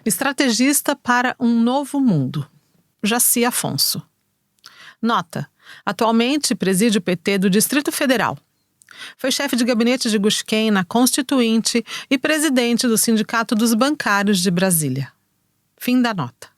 Estrategista para um novo mundo. Jaci Afonso. Nota: atualmente preside o PT do Distrito Federal. Foi chefe de gabinete de Gusquem na Constituinte e presidente do Sindicato dos Bancários de Brasília. Fim da nota.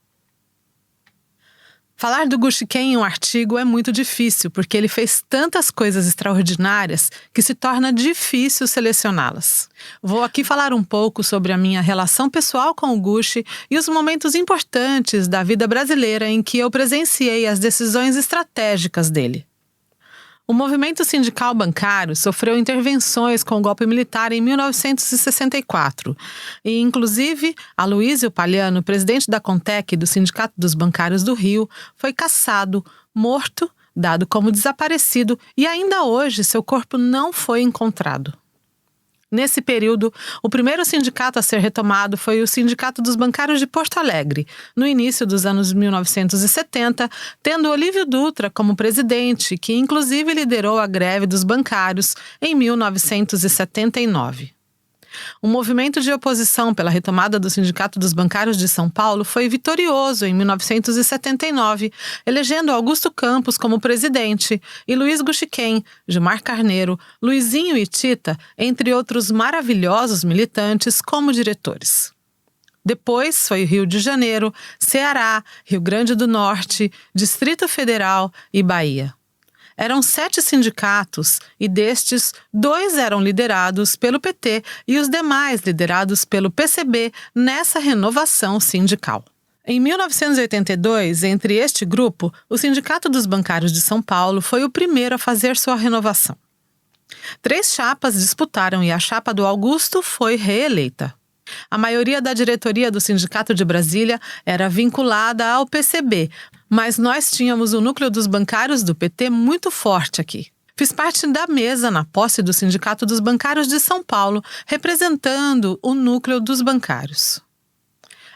Falar do Gusquem em um artigo é muito difícil, porque ele fez tantas coisas extraordinárias que se torna difícil selecioná-las. Vou aqui falar um pouco sobre a minha relação pessoal com o Gushi e os momentos importantes da vida brasileira em que eu presenciei as decisões estratégicas dele. O movimento sindical bancário sofreu intervenções com o golpe militar em 1964 e, inclusive, Aloísio Palhano, presidente da Contec do Sindicato dos Bancários do Rio, foi cassado, morto, dado como desaparecido e ainda hoje seu corpo não foi encontrado. Nesse período, o primeiro sindicato a ser retomado foi o Sindicato dos Bancários de Porto Alegre, no início dos anos 1970, tendo Olívio Dutra como presidente, que inclusive liderou a greve dos bancários em 1979. O movimento de oposição pela retomada do Sindicato dos Bancários de São Paulo foi vitorioso em 1979, elegendo Augusto Campos como presidente e Luiz Gusquem, Gilmar Carneiro, Luizinho e Tita, entre outros maravilhosos militantes, como diretores. Depois foi Rio de Janeiro, Ceará, Rio Grande do Norte, Distrito Federal e Bahia. Eram 7 sindicatos e destes 2 eram liderados pelo PT e os demais liderados pelo PCB nessa renovação sindical. Em 1982, entre este grupo, o Sindicato dos Bancários de São Paulo foi o primeiro a fazer sua renovação. 3 chapas disputaram e a chapa do Augusto foi reeleita. A maioria da diretoria do Sindicato de Brasília era vinculada ao PCB, mas nós tínhamos o núcleo dos bancários do PT muito forte aqui. Fiz parte da mesa na posse do Sindicato dos Bancários de São Paulo, representando o núcleo dos bancários.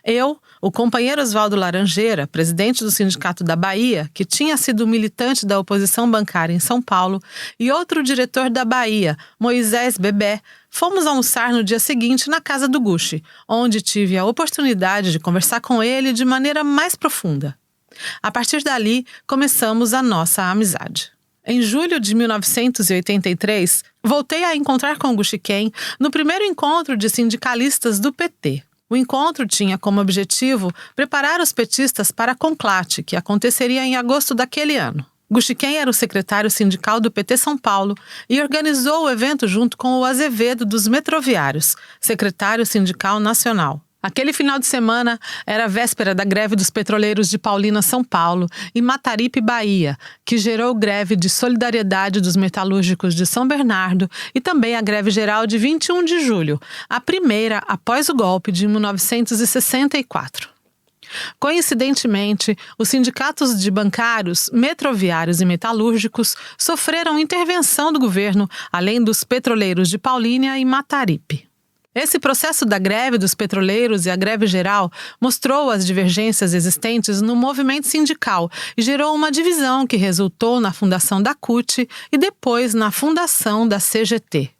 Eu, o companheiro Oswaldo Laranjeira, presidente do Sindicato da Bahia, que tinha sido militante da oposição bancária em São Paulo, e outro diretor da Bahia, Moisés Bebé, fomos almoçar no dia seguinte na casa do Gushi, onde tive a oportunidade de conversar com ele de maneira mais profunda. A partir dali, começamos a nossa amizade. Em julho de 1983, voltei a encontrar com o Gusquem no primeiro encontro de sindicalistas do PT. O encontro tinha como objetivo preparar os petistas para a Conclate, que aconteceria em agosto daquele ano. Gusquem era o secretário sindical do PT São Paulo e organizou o evento junto com o Azevedo dos Metroviários, secretário sindical nacional. Aquele final de semana era a véspera da greve dos petroleiros de Paulínia, São Paulo, e Mataripe, Bahia, que gerou greve de solidariedade dos metalúrgicos de São Bernardo e também a greve geral de 21 de julho, a primeira após o golpe de 1964. Coincidentemente, os sindicatos de bancários, metroviários e metalúrgicos sofreram intervenção do governo, além dos petroleiros de Paulínia e Mataripe. Esse processo da greve dos petroleiros e a greve geral mostrou as divergências existentes no movimento sindical e gerou uma divisão que resultou na fundação da CUT e depois na fundação da CGT.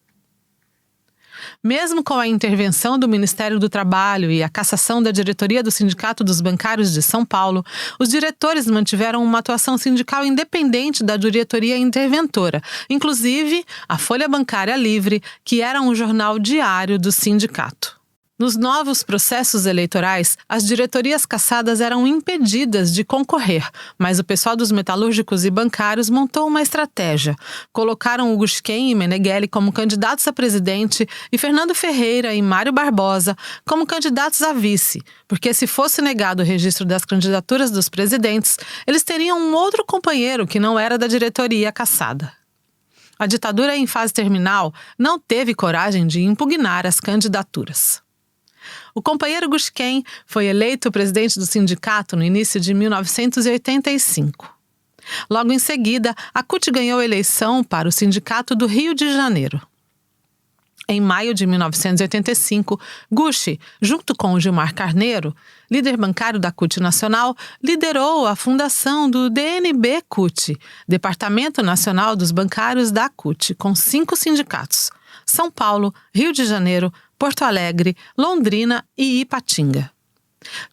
Mesmo com a intervenção do Ministério do Trabalho e a cassação da diretoria do Sindicato dos Bancários de São Paulo, os diretores mantiveram uma atuação sindical independente da diretoria interventora, inclusive a Folha Bancária Livre, que era um jornal diário do sindicato. Nos novos processos eleitorais, as diretorias cassadas eram impedidas de concorrer, mas o pessoal dos metalúrgicos e bancários montou uma estratégia. Colocaram o Gusquem e Meneghelli como candidatos a presidente e Fernando Ferreira e Mário Barbosa como candidatos a vice, porque se fosse negado o registro das candidaturas dos presidentes, eles teriam um outro companheiro que não era da diretoria cassada. A ditadura em fase terminal não teve coragem de impugnar as candidaturas. O companheiro Gusquem foi eleito presidente do sindicato no início de 1985. Logo em seguida, a CUT ganhou a eleição para o Sindicato do Rio de Janeiro. Em maio de 1985, Gushi, junto com Gilmar Carneiro, líder bancário da CUT Nacional, liderou a fundação do DNB-CUT, Departamento Nacional dos Bancários da CUT, com 5 sindicatos: São Paulo, Rio de Janeiro, Porto Alegre, Londrina e Ipatinga.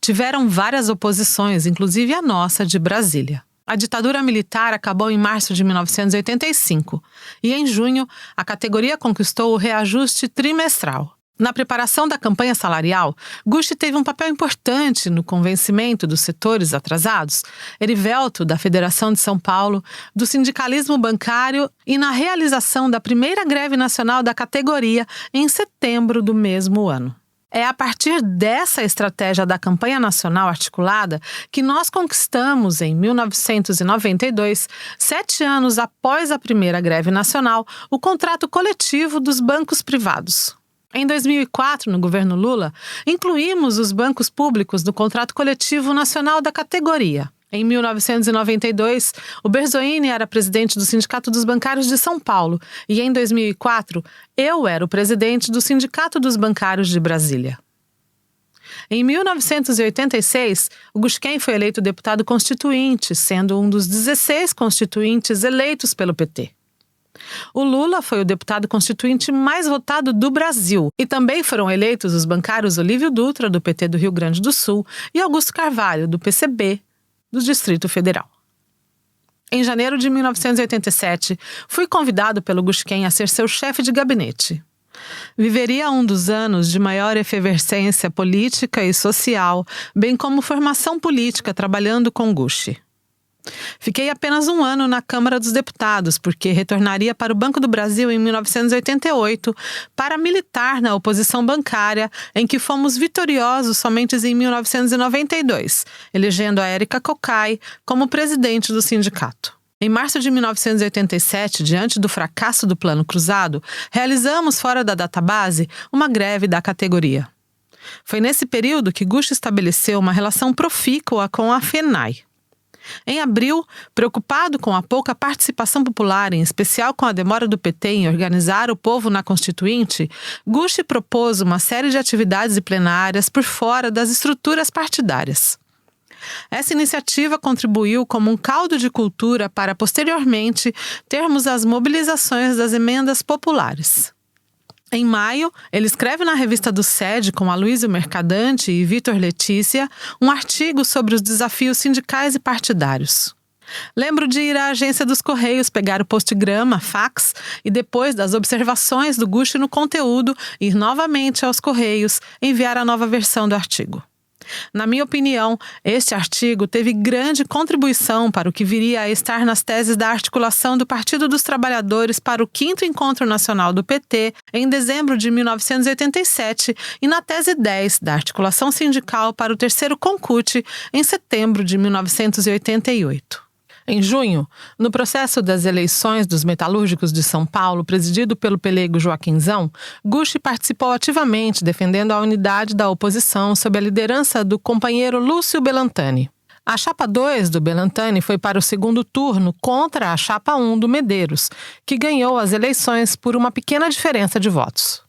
Tiveram várias oposições, inclusive a nossa de Brasília. A ditadura militar acabou em março de 1985 e, em junho, a categoria conquistou o reajuste trimestral. Na preparação da campanha salarial, Gushi teve um papel importante no convencimento dos setores atrasados, Erivelto, da Federação de São Paulo, do sindicalismo bancário e na realização da primeira greve nacional da categoria em setembro do mesmo ano. É a partir dessa estratégia da campanha nacional articulada que nós conquistamos, em 1992, 7 anos após a primeira greve nacional, o contrato coletivo dos bancos privados. Em 2004, no governo Lula, incluímos os bancos públicos no contrato coletivo nacional da categoria. Em 1992, o Berzoini era presidente do Sindicato dos Bancários de São Paulo e, em 2004, eu era o presidente do Sindicato dos Bancários de Brasília. Em 1986, o Gushken foi eleito deputado constituinte, sendo um dos 16 constituintes eleitos pelo PT. O Lula foi o deputado constituinte mais votado do Brasil e também foram eleitos os bancários Olívio Dutra, do PT do Rio Grande do Sul, e Augusto Carvalho, do PCB, do Distrito Federal. Em janeiro de 1987, fui convidado pelo Gushken a ser seu chefe de gabinete. Viveria um dos anos de maior efervescência política e social, bem como formação política trabalhando com Gushi. Fiquei apenas 1 ano na Câmara dos Deputados, porque retornaria para o Banco do Brasil em 1988 para militar na oposição bancária, em que fomos vitoriosos somente em 1992, elegendo a Érica Cocai como presidente do sindicato. Em março de 1987, diante do fracasso do Plano Cruzado, realizamos fora da database uma greve da categoria. Foi nesse período que Gushi estabeleceu uma relação profícua com a FENAI. Em abril, preocupado com a pouca participação popular, em especial com a demora do PT em organizar o povo na Constituinte, Gushi propôs uma série de atividades plenárias por fora das estruturas partidárias. Essa iniciativa contribuiu como um caldo de cultura para, posteriormente, termos as mobilizações das emendas populares. Em maio, ele escreve na revista do SED, com Aloysio Mercadante e Vitor Letícia, um artigo sobre os desafios sindicais e partidários. Lembro de ir à agência dos Correios, pegar o postgrama, fax, e depois das observações do Gushi no conteúdo, ir novamente aos Correios, enviar a nova versão do artigo. Na minha opinião, este artigo teve grande contribuição para o que viria a estar nas teses da articulação do Partido dos Trabalhadores para o 5º Encontro Nacional do PT, em dezembro de 1987, e na tese 10 da articulação sindical para o 3º Concute, em setembro de 1988. Em junho, no processo das eleições dos metalúrgicos de São Paulo, presidido pelo pelego Joaquinzão, Gushi participou ativamente defendendo a unidade da oposição sob a liderança do companheiro Lúcio Belantani. A chapa 2 do Belantani foi para o 2º turno contra a chapa 1 do Medeiros, que ganhou as eleições por uma pequena diferença de votos.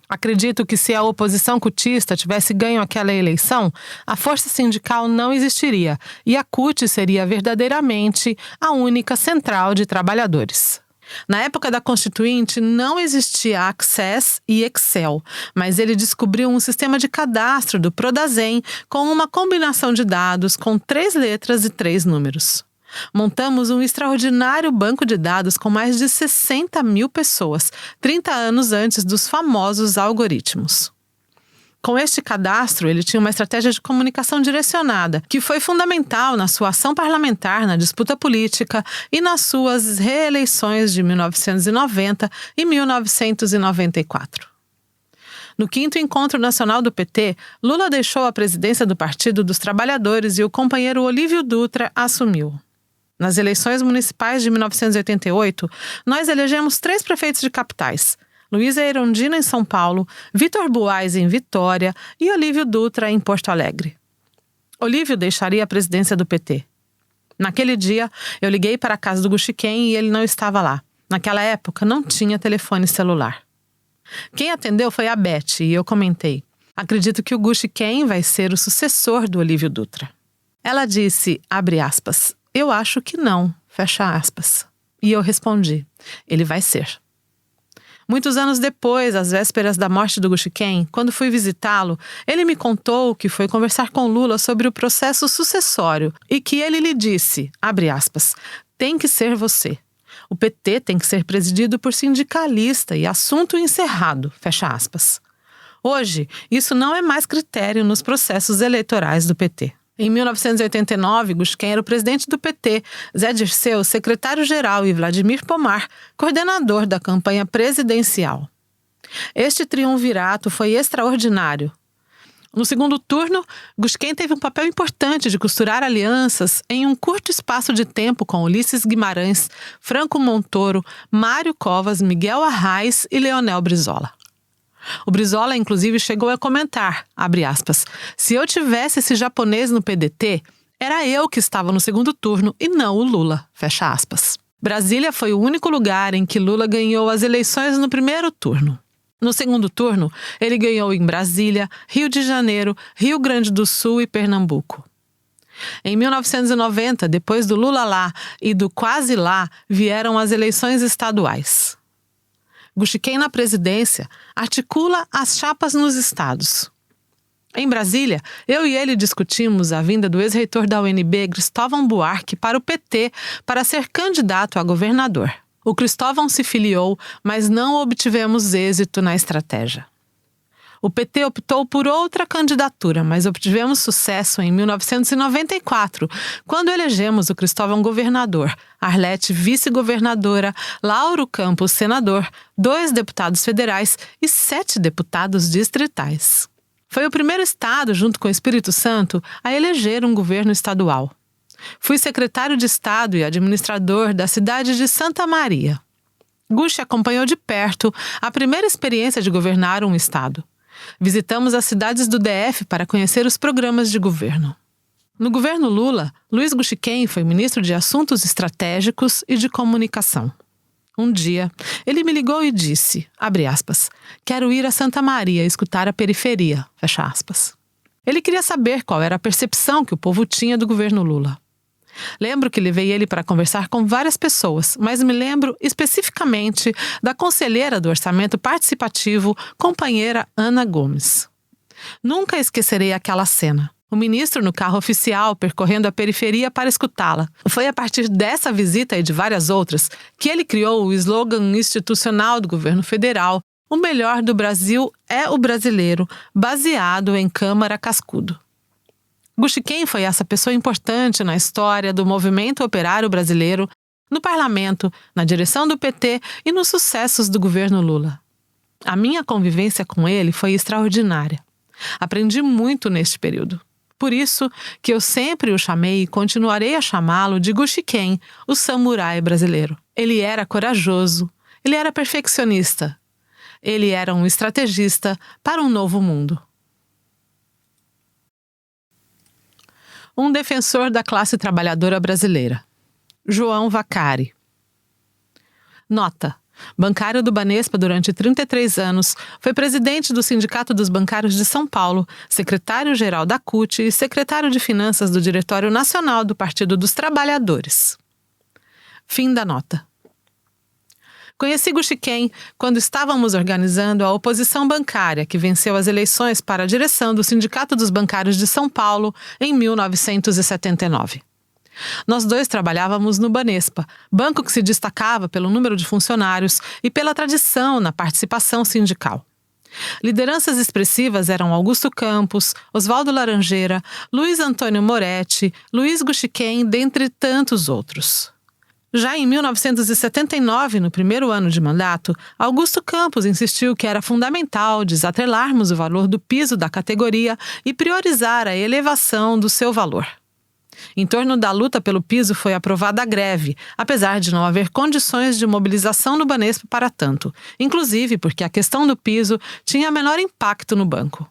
Acredito que se a oposição cutista tivesse ganho aquela eleição, a força sindical não existiria e a CUT seria verdadeiramente a única central de trabalhadores. Na época da Constituinte não existia Access e Excel, mas ele descobriu um sistema de cadastro do Prodazem com uma combinação de dados com 3 letras e 3 números. Montamos um extraordinário banco de dados com mais de 60 mil pessoas, 30 anos antes dos famosos algoritmos. Com este cadastro, ele tinha uma estratégia de comunicação direcionada, que foi fundamental na sua ação parlamentar na disputa política e nas suas reeleições de 1990 e 1994. No 5º Encontro Nacional do PT, Lula deixou a presidência do Partido dos Trabalhadores e o companheiro Olívio Dutra assumiu. Nas eleições municipais de 1988, nós elegemos 3 prefeitos de capitais: Luísa Erundina em São Paulo, Vitor Buarque em Vitória e Olívio Dutra em Porto Alegre. Olívio deixaria a presidência do PT. Naquele dia, eu liguei para a casa do Gushken e ele não estava lá. Naquela época, não tinha telefone celular. Quem atendeu foi a Beth e eu comentei: acredito que o Gushken vai ser o sucessor do Olívio Dutra. Ela disse, abre aspas, eu acho que não, fecha aspas. E eu respondi, ele vai ser. Muitos anos depois, às vésperas da morte do Gushiken, quando fui visitá-lo, ele me contou que foi conversar com Lula sobre o processo sucessório e que ele lhe disse, abre aspas, tem que ser você. O PT tem que ser presidido por sindicalista e assunto encerrado, fecha aspas. Hoje, isso não é mais critério nos processos eleitorais do PT. Em 1989, Gushiken era o presidente do PT, Zé Dirceu, secretário-geral e Vladimir Pomar, coordenador da campanha presidencial. Este triunvirato foi extraordinário. No segundo turno, Gushiken teve um papel importante de costurar alianças em um curto espaço de tempo com Ulisses Guimarães, Franco Montoro, Mário Covas, Miguel Arraes e Leonel Brizola. O Brizola, inclusive, chegou a comentar, abre aspas, se eu tivesse esse japonês no PDT, era eu que estava no segundo turno e não o Lula, fecha aspas. Brasília foi o único lugar em que Lula ganhou as eleições no primeiro turno. No segundo turno, ele ganhou em Brasília, Rio de Janeiro, Rio Grande do Sul e Pernambuco. Em 1990, depois do Lula lá e do quase lá, vieram as eleições estaduais. Gushiken na presidência articula as chapas nos estados. Em Brasília, eu e ele discutimos a vinda do ex-reitor da UNB, Cristóvão Buarque, para o PT para ser candidato a governador. O Cristóvão se filiou, mas não obtivemos êxito na estratégia. O PT optou por outra candidatura, mas obtivemos sucesso em 1994, quando elegemos o Cristóvão governador, Arlete vice-governadora, Lauro Campos senador, 2 deputados federais e 7 deputados distritais. Foi o primeiro estado, junto com o Espírito Santo, a eleger um governo estadual. Fui secretário de Estado e administrador da cidade de Santa Maria. Gushi acompanhou de perto a primeira experiência de governar um estado. Visitamos as cidades do DF para conhecer os programas de governo. No governo Lula, Luiz Gushiken foi ministro de Assuntos Estratégicos e de Comunicação. Um dia, ele me ligou e disse, abre aspas, quero ir a Santa Maria escutar a periferia, fecha aspas. Ele queria saber qual era a percepção que o povo tinha do governo Lula. Lembro que levei ele para conversar com várias pessoas, mas me lembro especificamente da conselheira do Orçamento Participativo, companheira Ana Gomes. Nunca esquecerei aquela cena. O ministro no carro oficial percorrendo a periferia para escutá-la. Foi a partir dessa visita e de várias outras que ele criou o slogan institucional do governo federal: o melhor do Brasil é o brasileiro, baseado em Câmara Cascudo. Gushiken foi essa pessoa importante na história do movimento operário brasileiro, no parlamento, na direção do PT e nos sucessos do governo Lula. A minha convivência com ele foi extraordinária. Aprendi muito neste período. Por isso que eu sempre o chamei e continuarei a chamá-lo de Gushiken, o samurai brasileiro. Ele era corajoso, ele era perfeccionista, ele era um estrategista para um novo mundo. Um defensor da classe trabalhadora brasileira. João Vacari. Nota. Bancário do Banespa durante 33 anos, foi presidente do Sindicato dos Bancários de São Paulo, secretário-geral da CUT e secretário de Finanças do Diretório Nacional do Partido dos Trabalhadores. Fim da nota. Conheci Gushiken quando estávamos organizando a oposição bancária que venceu as eleições para a direção do Sindicato dos Bancários de São Paulo em 1979. Nós dois trabalhávamos no Banespa, banco que se destacava pelo número de funcionários e pela tradição na participação sindical. Lideranças expressivas eram Augusto Campos, Oswaldo Laranjeira, Luiz Antônio Moretti, Luiz Gushiken, dentre tantos outros. Já em 1979, no primeiro ano de mandato, Augusto Campos insistiu que era fundamental desatrelarmos o valor do piso da categoria e priorizar a elevação do seu valor. Em torno da luta pelo piso foi aprovada a greve, apesar de não haver condições de mobilização no Banespa para tanto, inclusive porque a questão do piso tinha menor impacto no banco.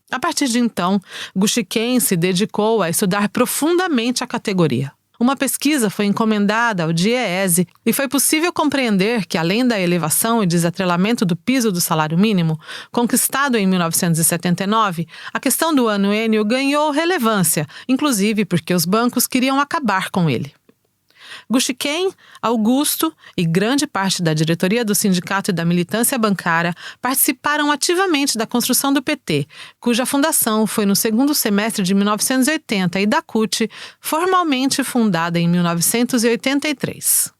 A partir de então, Gushiken se dedicou a estudar profundamente a categoria. Uma pesquisa foi encomendada ao DIEESE e foi possível compreender que, além da elevação e desatrelamento do piso do salário mínimo, conquistado em 1979, a questão do anuênio ganhou relevância, inclusive porque os bancos queriam acabar com ele. Gushiken, Augusto e grande parte da diretoria do sindicato e da militância bancária participaram ativamente da construção do PT, cuja fundação foi no segundo semestre de 1980 e da CUT, formalmente fundada em 1983.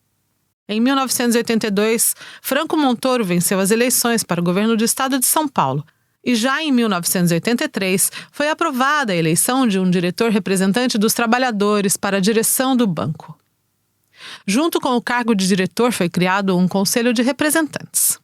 Em 1982, Franco Montoro venceu as eleições para o governo do estado de São Paulo, e já em 1983 foi aprovada a eleição de um diretor representante dos trabalhadores para a direção do banco. Junto com o cargo de diretor foi criado um conselho de representantes.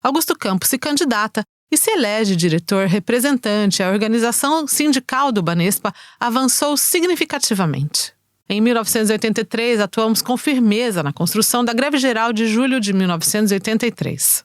Augusto Campos se candidata e se elege diretor representante. A organização sindical do Banespa avançou significativamente. Em 1983, atuamos com firmeza na construção da greve geral de julho de 1983.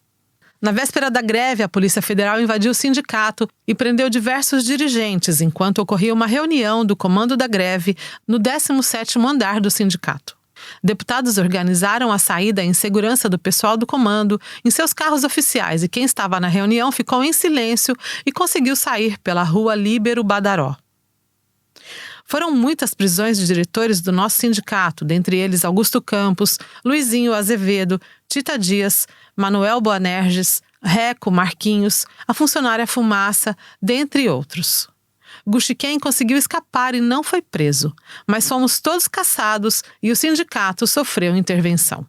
Na véspera da greve, a Polícia Federal invadiu o sindicato e prendeu diversos dirigentes enquanto ocorria uma reunião do comando da greve no 17º andar do sindicato. Deputados organizaram a saída em segurança do pessoal do comando em seus carros oficiais e quem estava na reunião ficou em silêncio e conseguiu sair pela rua Líbero Badaró. Foram muitas prisões de diretores do nosso sindicato, dentre eles Augusto Campos, Luizinho Azevedo, Tita Dias, Manuel Boanerges, Reco Marquinhos, a funcionária Fumaça, dentre outros. Gushiken conseguiu escapar e não foi preso, mas fomos todos caçados e o sindicato sofreu intervenção.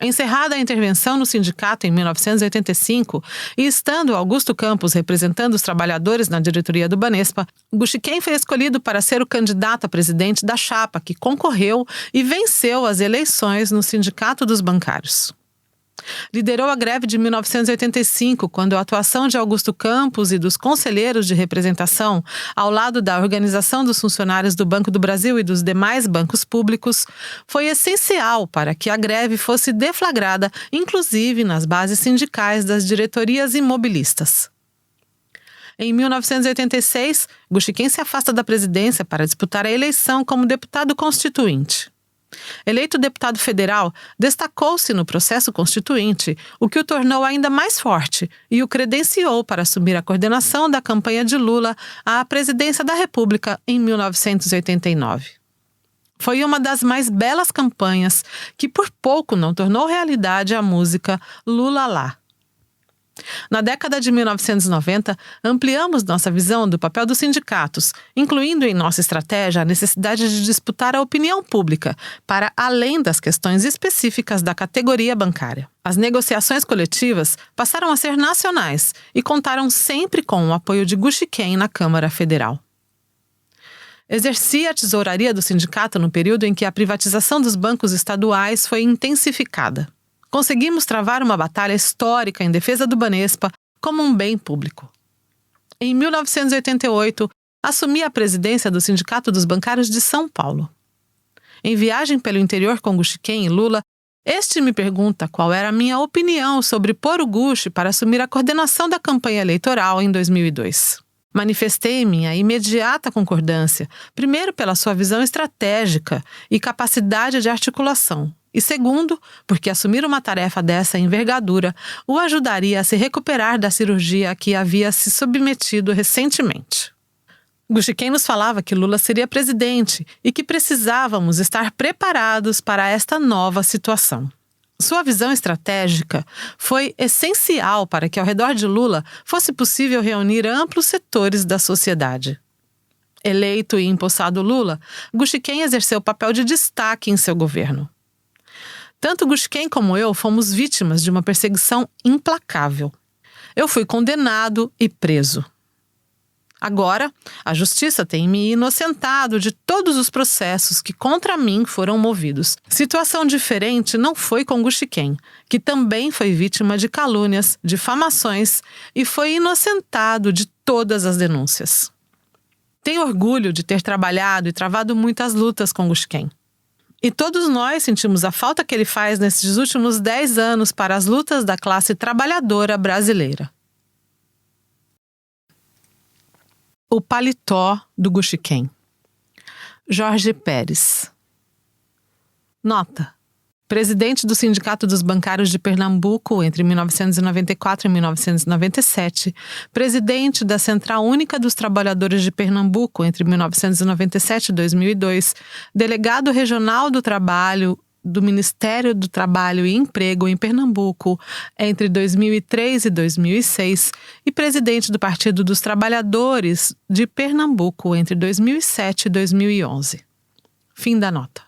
Encerrada a intervenção no sindicato em 1985 e estando Augusto Campos representando os trabalhadores na diretoria do Banespa, Gushiken foi escolhido para ser o candidato a presidente da chapa que concorreu e venceu as eleições no Sindicato dos Bancários. Liderou a greve de 1985, quando a atuação de Augusto Campos e dos conselheiros de representação, ao lado da Organização dos Funcionários do Banco do Brasil e dos demais bancos públicos, foi essencial para que a greve fosse deflagrada, inclusive nas bases sindicais das diretorias imobilistas. Em 1986, Gushiken se afasta da presidência para disputar a eleição como deputado constituinte. Eleito deputado federal, destacou-se no processo constituinte, o que o tornou ainda mais forte e o credenciou para assumir a coordenação da campanha de Lula à presidência da República em 1989. Foi uma das mais belas campanhas que por pouco não tornou realidade a música Lula Lá. Na década de 1990, ampliamos nossa visão do papel dos sindicatos, incluindo em nossa estratégia a necessidade de disputar a opinião pública, para além das questões específicas da categoria bancária. As negociações coletivas passaram a ser nacionais e contaram sempre com o apoio de Gushiken na Câmara Federal. Exerci a tesouraria do sindicato no período em que a privatização dos bancos estaduais foi intensificada. Conseguimos travar uma batalha histórica em defesa do Banespa como um bem público. Em 1988, assumi a presidência do Sindicato dos Bancários de São Paulo. Em viagem pelo interior com Gushiken e Lula, este me pergunta qual era a minha opinião sobre pôr o Gushi para assumir a coordenação da campanha eleitoral em 2002. Manifestei minha imediata concordância, primeiro pela sua visão estratégica e capacidade de articulação, e segundo, porque assumir uma tarefa dessa envergadura o ajudaria a se recuperar da cirurgia a que havia se submetido recentemente. Gushiken nos falava que Lula seria presidente e que precisávamos estar preparados para esta nova situação. Sua visão estratégica foi essencial para que ao redor de Lula fosse possível reunir amplos setores da sociedade. Eleito e empossado Lula, Gushiken exerceu papel de destaque em seu governo. Tanto Gushiken como eu fomos vítimas de uma perseguição implacável. Eu fui condenado e preso. Agora, a justiça tem me inocentado de todos os processos que contra mim foram movidos. Situação diferente não foi com Gushiken, que também foi vítima de calúnias, difamações e foi inocentado de todas as denúncias. Tenho orgulho de ter trabalhado e travado muitas lutas com Gushiken. E todos nós sentimos a falta que ele faz nesses últimos 10 anos para as lutas da classe trabalhadora brasileira. O paletó do Gushiken. Jorge Pérez. Nota. Presidente do Sindicato dos Bancários de Pernambuco entre 1994 e 1997, presidente da Central Única dos Trabalhadores de Pernambuco entre 1997 e 2002, delegado regional do trabalho do Ministério do Trabalho e Emprego em Pernambuco entre 2003 e 2006 e presidente do Partido dos Trabalhadores de Pernambuco entre 2007 e 2011. Fim da nota.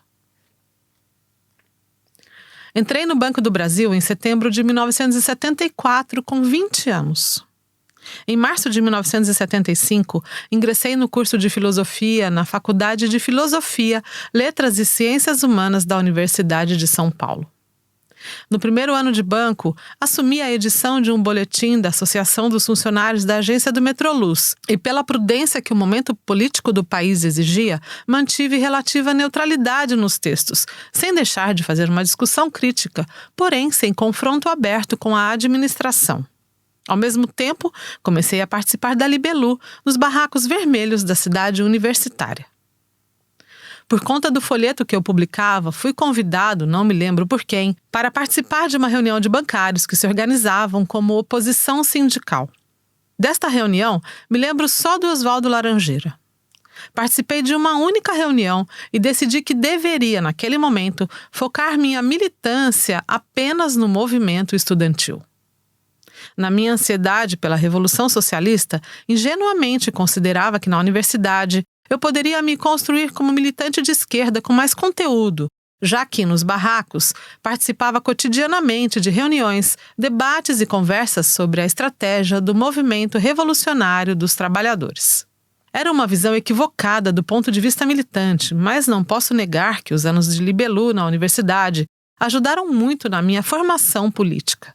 Entrei no Banco do Brasil em setembro de 1974, com 20 anos. Em março de 1975, ingressei no curso de Filosofia na Faculdade de Filosofia, Letras e Ciências Humanas da Universidade de São Paulo. No primeiro ano de banco, assumi a edição de um boletim da Associação dos Funcionários da Agência do Metroluz e, pela prudência que o momento político do país exigia, mantive relativa neutralidade nos textos, sem deixar de fazer uma discussão crítica, porém sem confronto aberto com a administração. Ao mesmo tempo, comecei a participar da Libelu, nos barracos vermelhos da cidade universitária. Por conta do folheto que eu publicava, fui convidado, não me lembro por quem, para participar de uma reunião de bancários que se organizavam como oposição sindical. Desta reunião, me lembro só do Oswaldo Laranjeira. Participei de uma única reunião e decidi que deveria, naquele momento, focar minha militância apenas no movimento estudantil. Na minha ansiedade pela Revolução Socialista, ingenuamente considerava que na universidade eu poderia me construir como militante de esquerda com mais conteúdo, já que, nos barracos, participava cotidianamente de reuniões, debates e conversas sobre a estratégia do movimento revolucionário dos trabalhadores. Era uma visão equivocada do ponto de vista militante, mas não posso negar que os anos de Libelu na universidade ajudaram muito na minha formação política.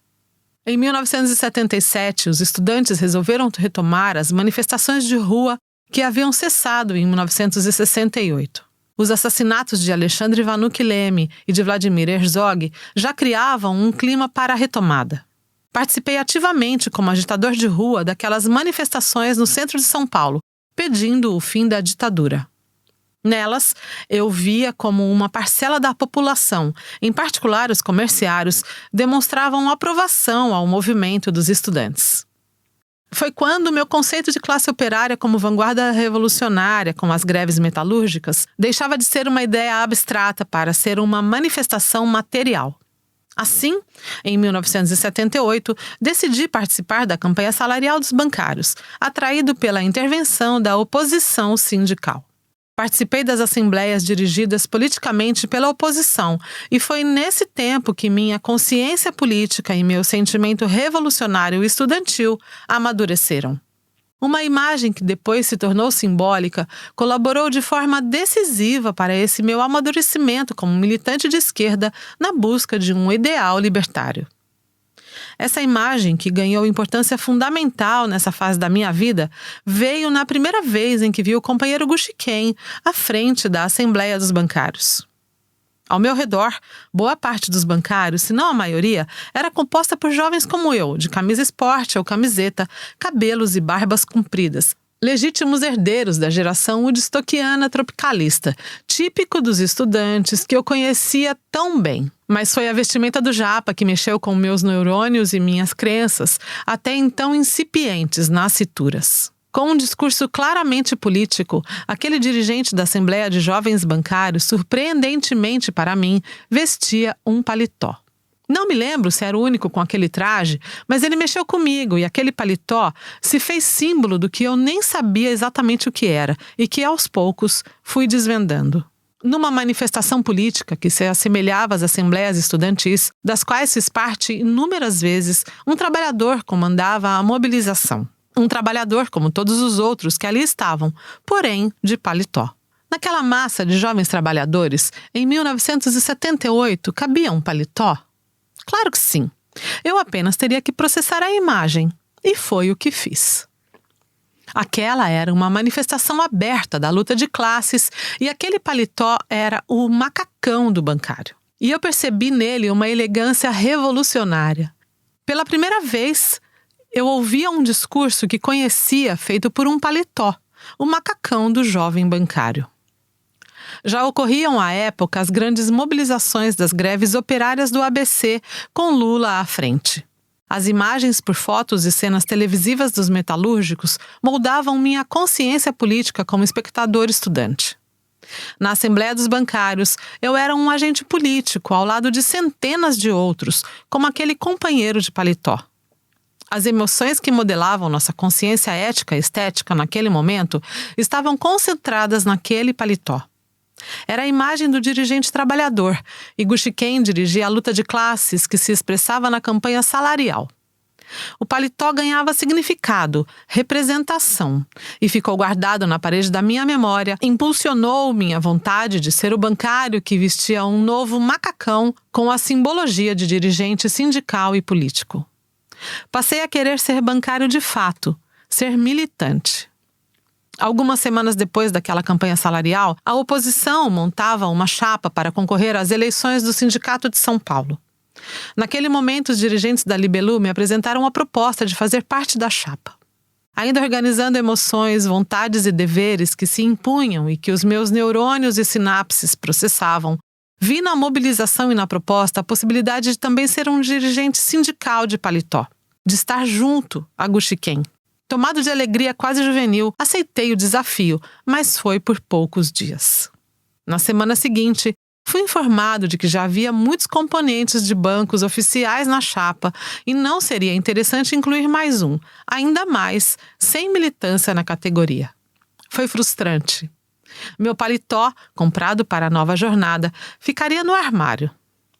Em 1977, os estudantes resolveram retomar as manifestações de rua que haviam cessado em 1968. Os assassinatos de Alexandre Vanucchi Leme e de Vladimir Herzog já criavam um clima para a retomada. Participei ativamente como agitador de rua daquelas manifestações no centro de São Paulo, pedindo o fim da ditadura. Nelas, eu via como uma parcela da população, em particular os comerciários, demonstravam aprovação ao movimento dos estudantes. Foi quando meu conceito de classe operária como vanguarda revolucionária, com as greves metalúrgicas, deixava de ser uma ideia abstrata para ser uma manifestação material. Assim, em 1978, decidi participar da campanha salarial dos bancários, atraído pela intervenção da oposição sindical. Participei das assembleias dirigidas politicamente pela oposição e foi nesse tempo que minha consciência política e meu sentimento revolucionário estudantil amadureceram. Uma imagem que depois se tornou simbólica colaborou de forma decisiva para esse meu amadurecimento como militante de esquerda na busca de um ideal libertário. Essa imagem, que ganhou importância fundamental nessa fase da minha vida, veio na primeira vez em que vi o companheiro Guxiquem à frente da Assembleia dos Bancários. Ao meu redor, boa parte dos bancários, se não a maioria, era composta por jovens como eu, de camisa esporte ou camiseta, cabelos e barbas compridas, legítimos herdeiros da geração woodstockiana tropicalista, típico dos estudantes que eu conhecia tão bem. Mas foi a vestimenta do japa que mexeu com meus neurônios e minhas crenças, até então incipientes, nascituras. Com um discurso claramente político, aquele dirigente da Assembleia de Jovens Bancários, surpreendentemente para mim, vestia um paletó. Não me lembro se era o único com aquele traje, mas ele mexeu comigo e aquele paletó se fez símbolo do que eu nem sabia exatamente o que era e que, aos poucos, fui desvendando. Numa manifestação política que se assemelhava às assembleias estudantis, das quais fiz parte inúmeras vezes, um trabalhador comandava a mobilização. Um trabalhador como todos os outros que ali estavam, porém de paletó. Naquela massa de jovens trabalhadores, em 1978, cabia um paletó? Claro que sim. Eu apenas teria que processar a imagem. E foi o que fiz. Aquela era uma manifestação aberta da luta de classes e aquele paletó era o macacão do bancário. E eu percebi nele uma elegância revolucionária. Pela primeira vez, eu ouvia um discurso que conhecia feito por um paletó, o macacão do jovem bancário. Já ocorriam à época as grandes mobilizações das greves operárias do ABC, com Lula à frente. As imagens por fotos e cenas televisivas dos metalúrgicos moldavam minha consciência política como espectador estudante. Na Assembleia dos Bancários, eu era um agente político ao lado de centenas de outros, como aquele companheiro de paletó. As emoções que modelavam nossa consciência ética e estética naquele momento estavam concentradas naquele paletó. Era a imagem do dirigente trabalhador, e Gushiken dirigia a luta de classes que se expressava na campanha salarial. O paletó ganhava significado, representação, e ficou guardado na parede da minha memória, impulsionou minha vontade de ser o bancário que vestia um novo macacão com a simbologia de dirigente sindical e político. Passei a querer ser bancário de fato, ser militante. Algumas semanas depois daquela campanha salarial, a oposição montava uma chapa para concorrer às eleições do Sindicato de São Paulo. Naquele momento, os dirigentes da Libelu me apresentaram a proposta de fazer parte da chapa. Ainda organizando emoções, vontades e deveres que se impunham e que os meus neurônios e sinapses processavam, vi na mobilização e na proposta a possibilidade de também ser um dirigente sindical de paletó, de estar junto a Gushiken. Tomado de alegria quase juvenil, aceitei o desafio, mas foi por poucos dias. Na semana seguinte, fui informado de que já havia muitos componentes de bancos oficiais na chapa e não seria interessante incluir mais um, ainda mais, sem militância na categoria. Foi frustrante. Meu paletó, comprado para a nova jornada, ficaria no armário.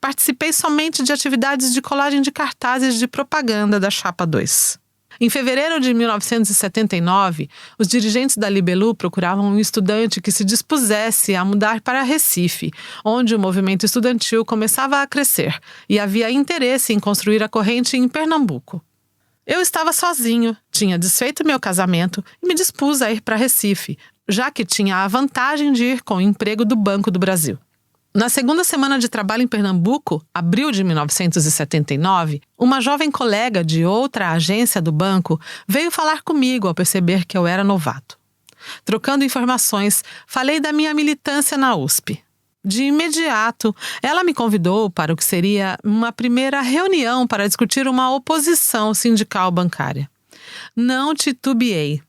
Participei somente de atividades de colagem de cartazes de propaganda da Chapa 2. Em fevereiro de 1979, os dirigentes da Libelu procuravam um estudante que se dispusesse a mudar para Recife, onde o movimento estudantil começava a crescer e havia interesse em construir a corrente em Pernambuco. Eu estava sozinho, tinha desfeito meu casamento e me dispus a ir para Recife, já que tinha a vantagem de ir com o emprego do Banco do Brasil. Na segunda semana de trabalho em Pernambuco, abril de 1979, uma jovem colega de outra agência do banco veio falar comigo ao perceber que eu era novato. Trocando informações, falei da minha militância na USP. De imediato, ela me convidou para o que seria uma primeira reunião para discutir uma oposição sindical bancária. Não titubeei.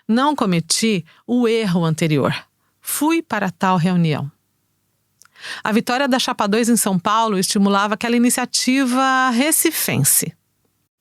Não cometi o erro anterior. Fui para tal reunião. A vitória da Chapa 2 em São Paulo estimulava aquela iniciativa recifense.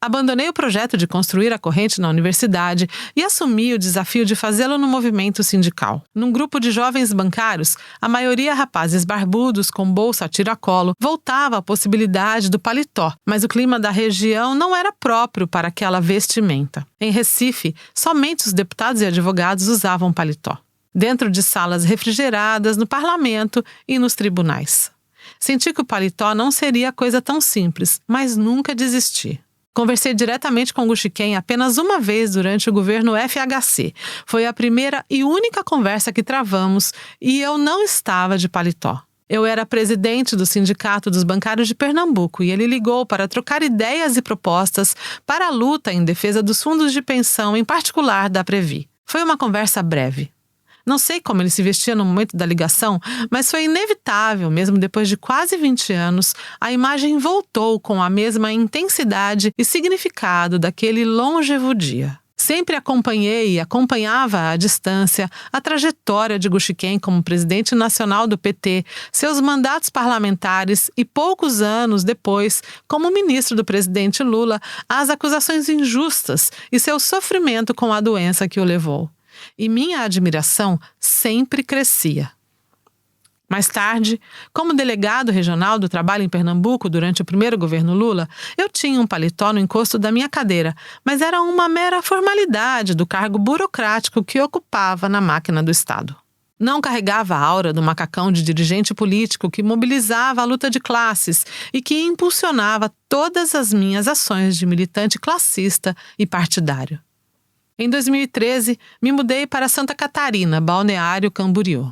Abandonei o projeto de construir a corrente na universidade e assumi o desafio de fazê-lo no movimento sindical. Num grupo de jovens bancários, a maioria rapazes barbudos com bolsa a tiracolo, voltava a possibilidade do paletó, mas o clima da região não era próprio para aquela vestimenta. Em Recife, somente os deputados e advogados usavam paletó. Dentro de salas refrigeradas, no parlamento e nos tribunais. Senti que o paletó não seria coisa tão simples, mas nunca desisti. Conversei diretamente com Gushiken apenas uma vez durante o governo FHC. Foi a primeira e única conversa que travamos e eu não estava de paletó. Eu era presidente do Sindicato dos Bancários de Pernambuco e ele ligou para trocar ideias e propostas para a luta em defesa dos fundos de pensão, em particular da Previ. Foi uma conversa breve. Não sei como ele se vestia no momento da ligação, mas foi inevitável, mesmo depois de quase 20 anos, a imagem voltou com a mesma intensidade e significado daquele longevo dia. Sempre acompanhei e acompanhava à distância a trajetória de Gushiken como presidente nacional do PT, seus mandatos parlamentares e, poucos anos depois, como ministro do presidente Lula, as acusações injustas e seu sofrimento com a doença que o levou. E minha admiração sempre crescia. Mais tarde, como delegado regional do trabalho em Pernambuco durante o primeiro governo Lula, eu tinha um paletó no encosto da minha cadeira, mas era uma mera formalidade do cargo burocrático que ocupava na máquina do Estado. Não carregava a aura do macacão de dirigente político que mobilizava a luta de classes e que impulsionava todas as minhas ações de militante classista e partidário. Em 2013, me mudei para Santa Catarina, Balneário Camboriú.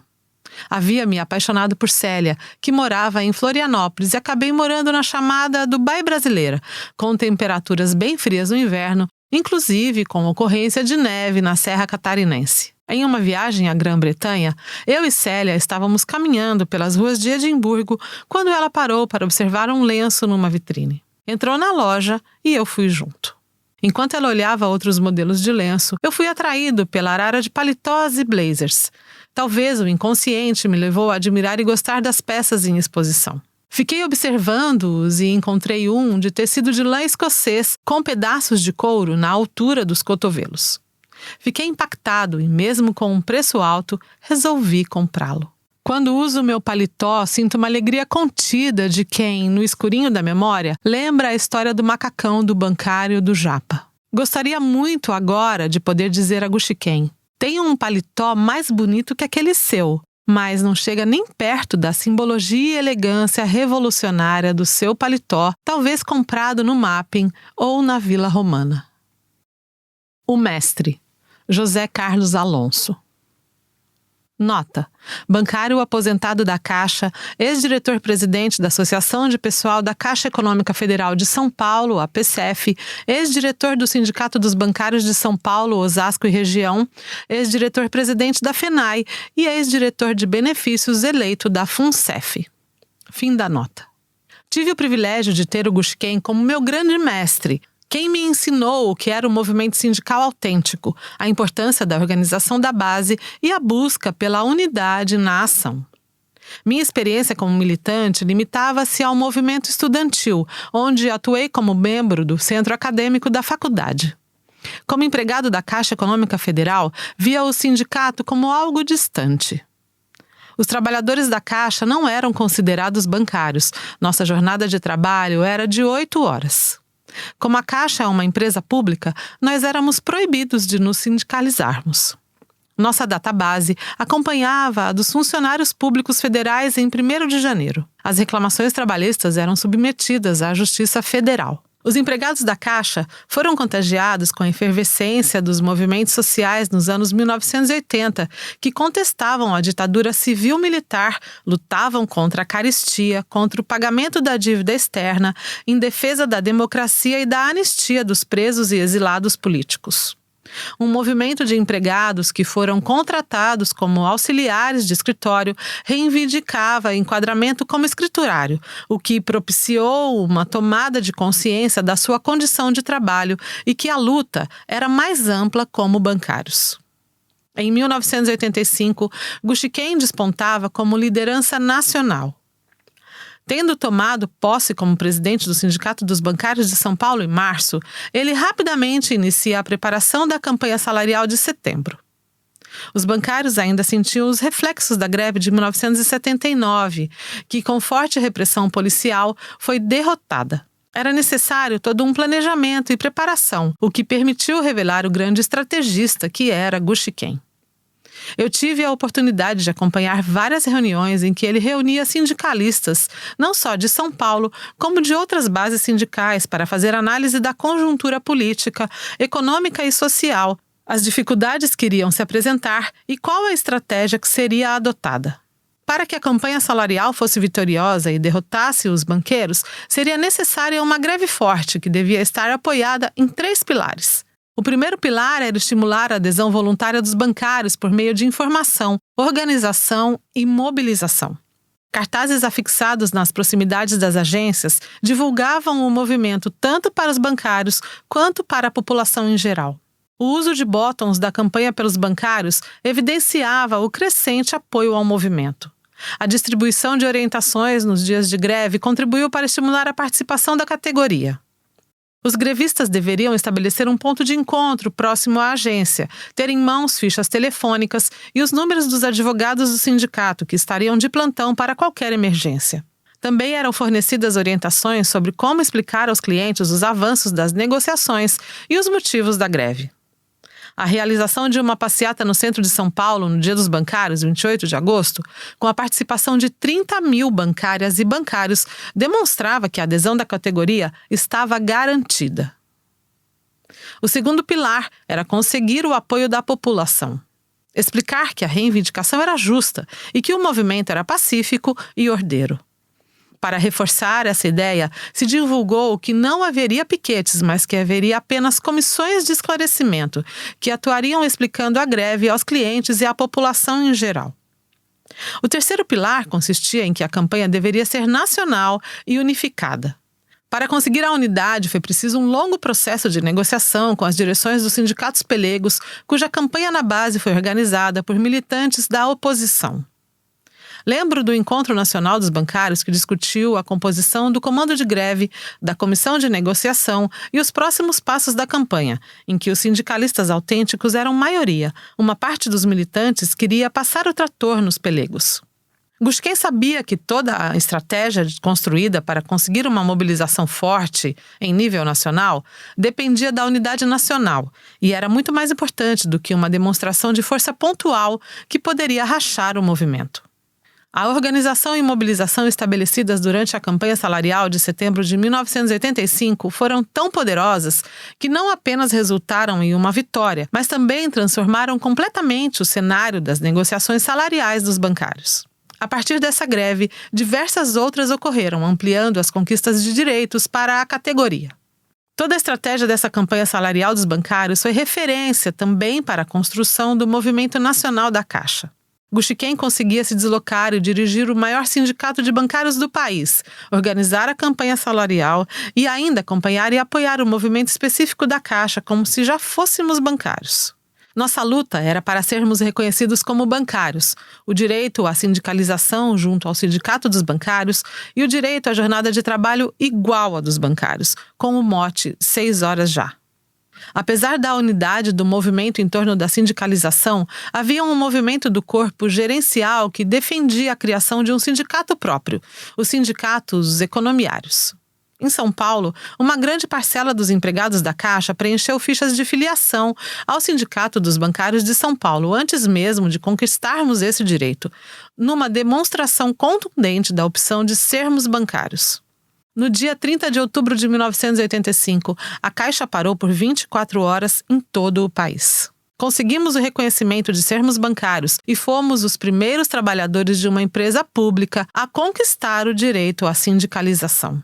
Havia me apaixonado por Célia, que morava em Florianópolis, e acabei morando na chamada Dubai brasileira, com temperaturas bem frias no inverno, inclusive com ocorrência de neve na Serra Catarinense. Em uma viagem à Grã-Bretanha, eu e Célia estávamos caminhando pelas ruas de Edimburgo quando ela parou para observar um lenço numa vitrine. Entrou na loja e eu fui junto. Enquanto ela olhava outros modelos de lenço, eu fui atraído pela arara de paletós e blazers. Talvez o inconsciente me levou a admirar e gostar das peças em exposição. Fiquei observando-os e encontrei um de tecido de lã escocês com pedaços de couro na altura dos cotovelos. Fiquei impactado e, mesmo com um preço alto, resolvi comprá-lo. Quando uso meu paletó, sinto uma alegria contida de quem, no escurinho da memória, lembra a história do macacão do bancário do Japa. Gostaria muito agora de poder dizer a Gushiken: tenho um paletó mais bonito que aquele seu, mas não chega nem perto da simbologia e elegância revolucionária do seu paletó, talvez comprado no Mapping ou na Vila Romana. O Mestre, José Carlos Alonso. Nota: bancário aposentado da Caixa, ex-diretor-presidente da Associação de Pessoal da Caixa Econômica Federal de São Paulo, APCF, ex-diretor do Sindicato dos Bancários de São Paulo, Osasco e Região, ex-diretor-presidente da FENAI e ex-diretor de benefícios eleito da FUNCEF. Fim da nota. Tive o privilégio de ter o Gushiken como meu grande mestre, quem me ensinou o que era o movimento sindical autêntico, a importância da organização da base e a busca pela unidade na ação. Minha experiência como militante limitava-se ao movimento estudantil, onde atuei como membro do centro acadêmico da faculdade. Como empregado da Caixa Econômica Federal, via o sindicato como algo distante. Os trabalhadores da Caixa não eram considerados bancários. Nossa jornada de trabalho era de 8 horas. Como a Caixa é uma empresa pública, nós éramos proibidos de nos sindicalizarmos. Nossa database acompanhava a dos funcionários públicos federais em 1º de janeiro. As reclamações trabalhistas eram submetidas à Justiça Federal. Os empregados da Caixa foram contagiados com a efervescência dos movimentos sociais nos anos 1980, que contestavam a ditadura civil-militar, lutavam contra a carestia, contra o pagamento da dívida externa, em defesa da democracia e da anistia dos presos e exilados políticos. Um movimento de empregados que foram contratados como auxiliares de escritório reivindicava enquadramento como escriturário, o que propiciou uma tomada de consciência da sua condição de trabalho e que a luta era mais ampla como bancários. Em 1985, Gushiken despontava como liderança nacional. Tendo tomado posse como presidente do Sindicato dos Bancários de São Paulo em março, ele rapidamente inicia a preparação da campanha salarial de setembro. Os bancários ainda sentiam os reflexos da greve de 1979, que, com forte repressão policial, foi derrotada. Era necessário todo um planejamento e preparação, o que permitiu revelar o grande estrategista que era Gushiken. Eu tive a oportunidade de acompanhar várias reuniões em que ele reunia sindicalistas, não só de São Paulo, como de outras bases sindicais, para fazer análise da conjuntura política, econômica e social, as dificuldades que iriam se apresentar e qual a estratégia que seria adotada. Para que a campanha salarial fosse vitoriosa e derrotasse os banqueiros, seria necessária uma greve forte que devia estar apoiada em 3 pilares. O primeiro pilar era estimular a adesão voluntária dos bancários por meio de informação, organização e mobilização. Cartazes afixados nas proximidades das agências divulgavam o movimento tanto para os bancários quanto para a população em geral. O uso de botões da campanha pelos bancários evidenciava o crescente apoio ao movimento. A distribuição de orientações nos dias de greve contribuiu para estimular a participação da categoria. Os grevistas deveriam estabelecer um ponto de encontro próximo à agência, ter em mãos fichas telefônicas e os números dos advogados do sindicato, que estariam de plantão para qualquer emergência. Também eram fornecidas orientações sobre como explicar aos clientes os avanços das negociações e os motivos da greve. A realização de uma passeata no centro de São Paulo no Dia dos Bancários, 28 de agosto, com a participação de 30 mil bancárias e bancários, demonstrava que a adesão da categoria estava garantida. O segundo pilar era conseguir o apoio da população. Explicar que a reivindicação era justa e que o movimento era pacífico e ordeiro. Para reforçar essa ideia, se divulgou que não haveria piquetes, mas que haveria apenas comissões de esclarecimento, que atuariam explicando a greve aos clientes e à população em geral. O terceiro pilar consistia em que a campanha deveria ser nacional e unificada. Para conseguir a unidade, foi preciso um longo processo de negociação com as direções dos sindicatos pelegos, cuja campanha na base foi organizada por militantes da oposição. Lembro do Encontro Nacional dos Bancários, que discutiu a composição do comando de greve, da comissão de negociação e os próximos passos da campanha, em que os sindicalistas autênticos eram maioria. Uma parte dos militantes queria passar o trator nos pelegos. Gushiken sabia que toda a estratégia construída para conseguir uma mobilização forte em nível nacional dependia da unidade nacional e era muito mais importante do que uma demonstração de força pontual que poderia rachar o movimento. A organização e mobilização estabelecidas durante a campanha salarial de setembro de 1985 foram tão poderosas que não apenas resultaram em uma vitória, mas também transformaram completamente o cenário das negociações salariais dos bancários. A partir dessa greve, diversas outras ocorreram, ampliando as conquistas de direitos para a categoria. Toda a estratégia dessa campanha salarial dos bancários foi referência também para a construção do movimento nacional da Caixa. Gushiken conseguia se deslocar e dirigir o maior sindicato de bancários do país, organizar a campanha salarial e ainda acompanhar e apoiar o movimento específico da Caixa como se já fôssemos bancários. Nossa luta era para sermos reconhecidos como bancários, o direito à sindicalização junto ao Sindicato dos Bancários e o direito à jornada de trabalho igual à dos bancários, com o mote 6 horas já. Apesar da unidade do movimento em torno da sindicalização, havia um movimento do corpo gerencial que defendia a criação de um sindicato próprio, os sindicatos economiários. Em São Paulo, uma grande parcela dos empregados da Caixa preencheu fichas de filiação ao Sindicato dos Bancários de São Paulo, antes mesmo de conquistarmos esse direito, numa demonstração contundente da opção de sermos bancários. No dia 30 de outubro de 1985, a Caixa parou por 24 horas em todo o país. Conseguimos o reconhecimento de sermos bancários e fomos os primeiros trabalhadores de uma empresa pública a conquistar o direito à sindicalização.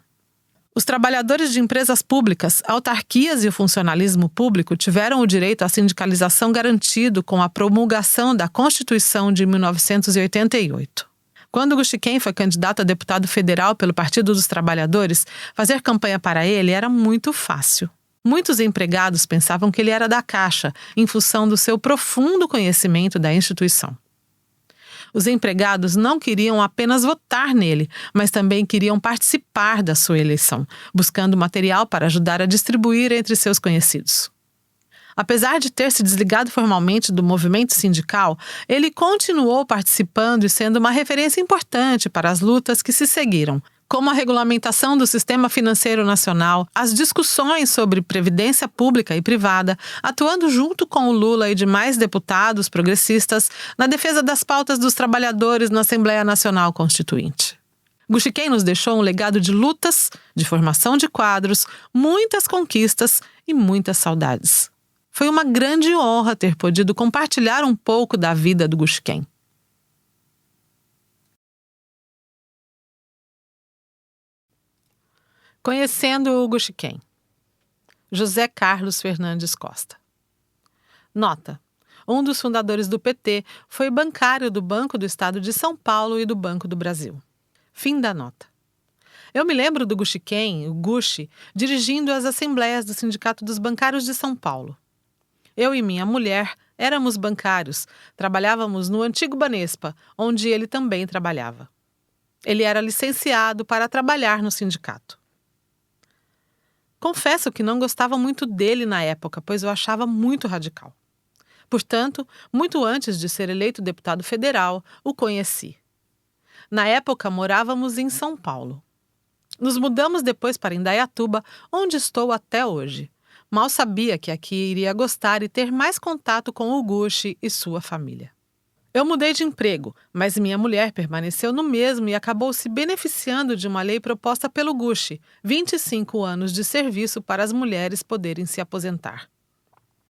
Os trabalhadores de empresas públicas, autarquias e o funcionalismo público tiveram o direito à sindicalização garantido com a promulgação da Constituição de 1988. Quando Gushiken foi candidato a deputado federal pelo Partido dos Trabalhadores, fazer campanha para ele era muito fácil. Muitos empregados pensavam que ele era da Caixa, em função do seu profundo conhecimento da instituição. Os empregados não queriam apenas votar nele, mas também queriam participar da sua eleição, buscando material para ajudar a distribuir entre seus conhecidos. Apesar de ter se desligado formalmente do movimento sindical, ele continuou participando e sendo uma referência importante para as lutas que se seguiram, como a regulamentação do sistema financeiro nacional, as discussões sobre previdência pública e privada, atuando junto com o Lula e demais deputados progressistas na defesa das pautas dos trabalhadores na Assembleia Nacional Constituinte. Gushiken nos deixou um legado de lutas, de formação de quadros, muitas conquistas e muitas saudades. Foi uma grande honra ter podido compartilhar um pouco da vida do Gushiken. Conhecendo o Gushiken. José Carlos Fernandes Costa. Nota: um dos fundadores do PT, foi bancário do Banco do Estado de São Paulo e do Banco do Brasil. Fim da nota. Eu me lembro do Gushiken, o Gushi, dirigindo as assembleias do Sindicato dos Bancários de São Paulo. Eu e minha mulher éramos bancários, trabalhávamos no antigo Banespa, onde ele também trabalhava. Ele era licenciado para trabalhar no sindicato. Confesso que não gostava muito dele na época, pois o achava muito radical. Portanto, muito antes de ser eleito deputado federal, o conheci. Na época, morávamos em São Paulo. Nos mudamos depois para Indaiatuba, onde estou até hoje. Mal sabia que aqui iria gostar e ter mais contato com o Gushi e sua família. Eu mudei de emprego, mas minha mulher permaneceu no mesmo e acabou se beneficiando de uma lei proposta pelo Gushi, 25 anos de serviço para as mulheres poderem se aposentar.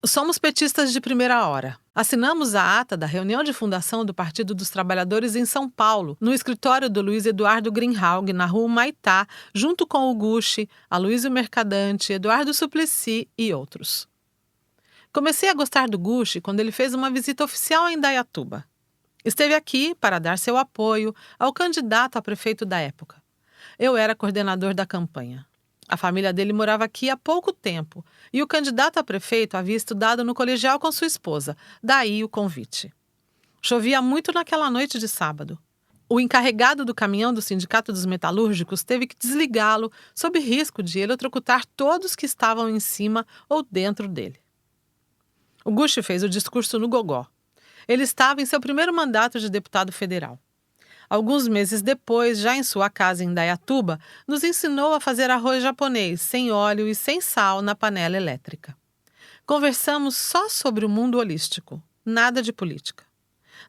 Somos petistas de primeira hora. Assinamos a ata da reunião de fundação do Partido dos Trabalhadores em São Paulo, no escritório do Luiz Eduardo Greenhalgh, na rua Humaitá, junto com o Gushi, Aloysio Mercadante, Eduardo Suplicy e outros. Comecei a gostar do Gushi quando ele fez uma visita oficial a Indaiatuba. Esteve aqui para dar seu apoio ao candidato a prefeito da época. Eu era coordenador da campanha. A família dele morava aqui há pouco tempo e o candidato a prefeito havia estudado no colegial com sua esposa, daí o convite. Chovia muito naquela noite de sábado. O encarregado do caminhão do Sindicato dos Metalúrgicos teve que desligá-lo sob risco de eletrocutar todos que estavam em cima ou dentro dele. O Gushi fez o discurso no gogó. Ele estava em seu primeiro mandato de deputado federal. Alguns meses depois, já em sua casa em Indaiatuba, nos ensinou a fazer arroz japonês, sem óleo e sem sal na panela elétrica. Conversamos só sobre o mundo holístico, nada de política.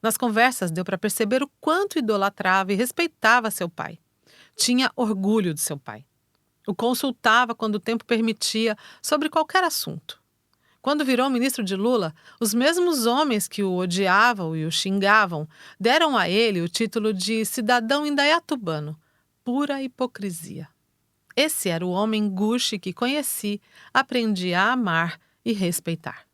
Nas conversas deu para perceber o quanto idolatrava e respeitava seu pai. Tinha orgulho de seu pai. O consultava quando o tempo permitia sobre qualquer assunto. Quando virou ministro de Lula, os mesmos homens que o odiavam e o xingavam deram a ele o título de cidadão indaiatubano. Pura hipocrisia. Esse era o homem Gushi que conheci, aprendi a amar e respeitar.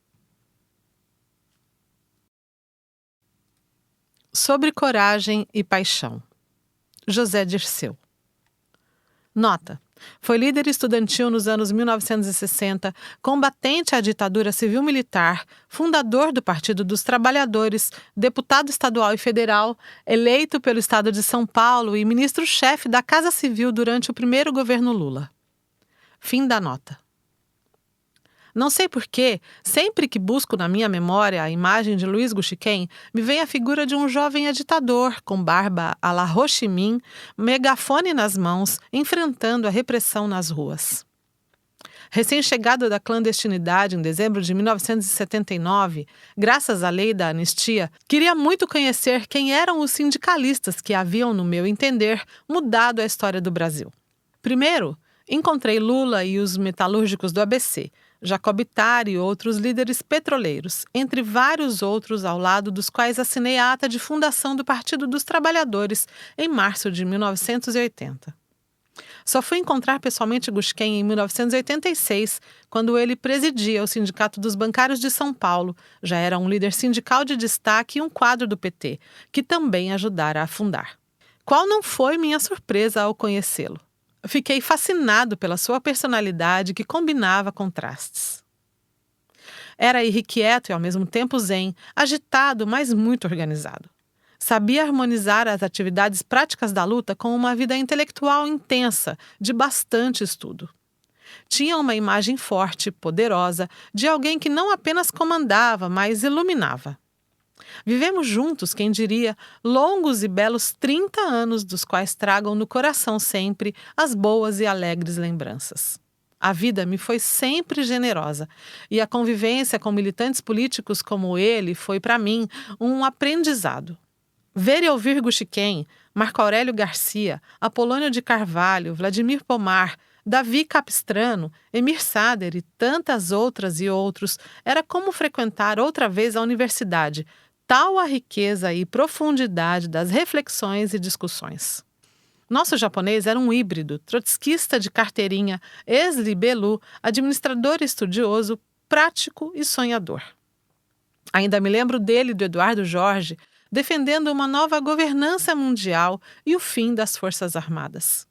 Sobre coragem e paixão. José Dirceu. Nota: foi líder estudantil nos anos 1960, combatente à ditadura civil-militar, fundador do Partido dos Trabalhadores, deputado estadual e federal, eleito pelo estado de São Paulo e ministro-chefe da Casa Civil durante o primeiro governo Lula. Fim da nota. Não sei por que, sempre que busco na minha memória a imagem de Luiz Gushiken, me vem a figura de um jovem agitador, com barba à la Ho Chi Minh, megafone nas mãos, enfrentando a repressão nas ruas. Recém-chegado da clandestinidade em dezembro de 1979, graças à lei da anistia, queria muito conhecer quem eram os sindicalistas que haviam, no meu entender, mudado a história do Brasil. Primeiro, encontrei Lula e os metalúrgicos do ABC, Jacob Ittar e outros líderes petroleiros, entre vários outros ao lado dos quais assinei a ata de fundação do Partido dos Trabalhadores em março de 1980. Só fui encontrar pessoalmente Gushiken em 1986, quando ele presidia o Sindicato dos Bancários de São Paulo, já era um líder sindical de destaque e um quadro do PT, que também ajudara a fundar. Qual não foi minha surpresa ao conhecê-lo? Fiquei fascinado pela sua personalidade que combinava contrastes. Era irrequieto e ao mesmo tempo zen, agitado, mas muito organizado. Sabia harmonizar as atividades práticas da luta com uma vida intelectual intensa, de bastante estudo. Tinha uma imagem forte, poderosa, de alguém que não apenas comandava, mas iluminava. Vivemos juntos, quem diria, longos e belos 30 anos, dos quais tragam no coração sempre as boas e alegres lembranças. A vida me foi sempre generosa e a convivência com militantes políticos como ele foi, para mim, um aprendizado. Ver e ouvir Gushiken, Marco Aurélio Garcia, Apolônio de Carvalho, Vladimir Pomar, Davi Capistrano, Emir Sader e tantas outras e outros era como frequentar outra vez a universidade, tal a riqueza e profundidade das reflexões e discussões. Nosso japonês era um híbrido, trotskista de carteirinha, ex-libelu, administrador estudioso, prático e sonhador. Ainda me lembro dele e do Eduardo Jorge, defendendo uma nova governança mundial e o fim das Forças Armadas.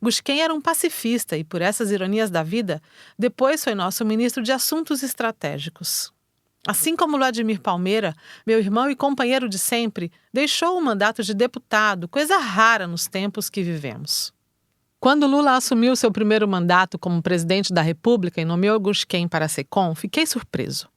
Gushiken era um pacifista e, por essas ironias da vida, depois foi nosso ministro de Assuntos Estratégicos. Assim como Vladimir Palmeira, meu irmão e companheiro de sempre, deixou o mandato de deputado, coisa rara nos tempos que vivemos. Quando Lula assumiu seu primeiro mandato como presidente da República e nomeou Gushiken para a SECOM, fiquei surpreso.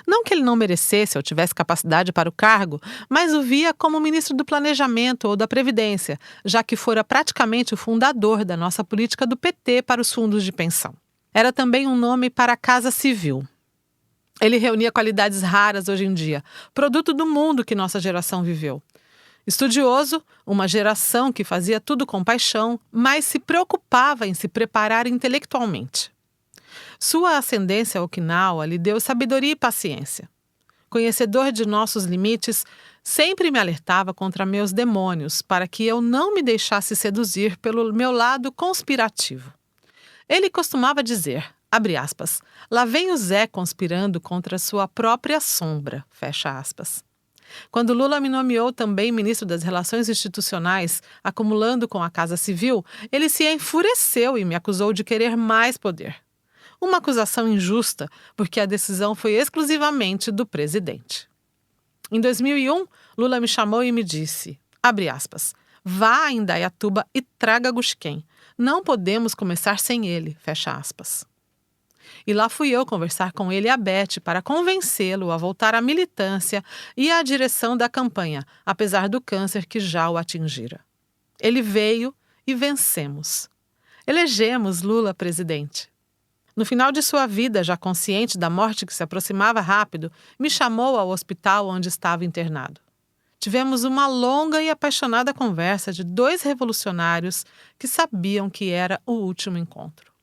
Não que ele não merecesse ou tivesse capacidade para o cargo, mas o via como ministro do Planejamento ou da Previdência, já que fora praticamente o fundador da nossa política do PT para os fundos de pensão. Era também um nome para a Casa Civil. Ele reunia qualidades raras hoje em dia, produto do mundo que nossa geração viveu. Estudioso, uma geração que fazia tudo com paixão, mas se preocupava em se preparar intelectualmente. Sua ascendência Okinawa lhe deu sabedoria e paciência. Conhecedor de nossos limites, sempre me alertava contra meus demônios para que eu não me deixasse seduzir pelo meu lado conspirativo. Ele costumava dizer, abre aspas, lá vem o Zé conspirando contra sua própria sombra, fecha aspas. Quando Lula me nomeou também ministro das Relações Institucionais, acumulando com a Casa Civil, ele se enfureceu e me acusou de querer mais poder. Uma acusação injusta, porque a decisão foi exclusivamente do presidente. Em 2001, Lula me chamou e me disse, abre aspas, vá a Indaiatuba e traga Gusquem. Não podemos começar sem ele, fecha aspas. E lá fui eu conversar com ele e a Beth para convencê-lo a voltar à militância e à direção da campanha, apesar do câncer que já o atingira. Ele veio e vencemos. Elegemos Lula presidente. No final de sua vida, já consciente da morte que se aproximava rápido, me chamou ao hospital onde estava internado. Tivemos uma longa e apaixonada conversa de dois revolucionários que sabiam que era o último encontro.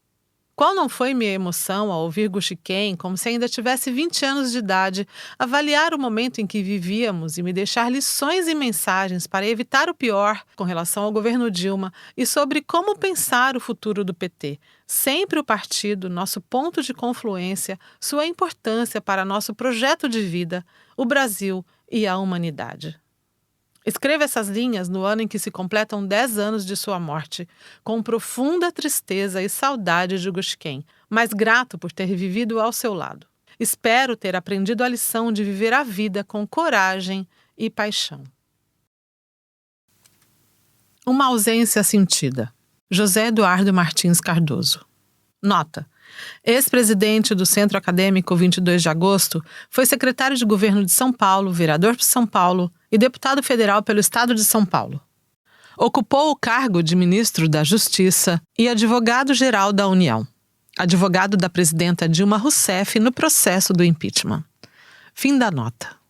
Qual não foi minha emoção ao ouvir Gusquem, como se ainda tivesse 20 anos de idade, avaliar o momento em que vivíamos e me deixar lições e mensagens para evitar o pior com relação ao governo Dilma e sobre como pensar o futuro do PT. Sempre o partido, nosso ponto de confluência, sua importância para nosso projeto de vida, o Brasil e a humanidade. Escreva essas linhas no ano em que se completam 10 anos de sua morte, com profunda tristeza e saudade de Gusquem, mas grato por ter vivido ao seu lado. Espero ter aprendido a lição de viver a vida com coragem e paixão. Uma ausência sentida. José Eduardo Martins Cardoso. Nota. Ex-presidente do Centro Acadêmico 22 de Agosto, foi secretário de governo de São Paulo, vereador por São Paulo e deputado federal pelo estado de São Paulo. Ocupou o cargo de ministro da Justiça e advogado-geral da União. Advogado da presidenta Dilma Rousseff no processo do impeachment. Fim da nota.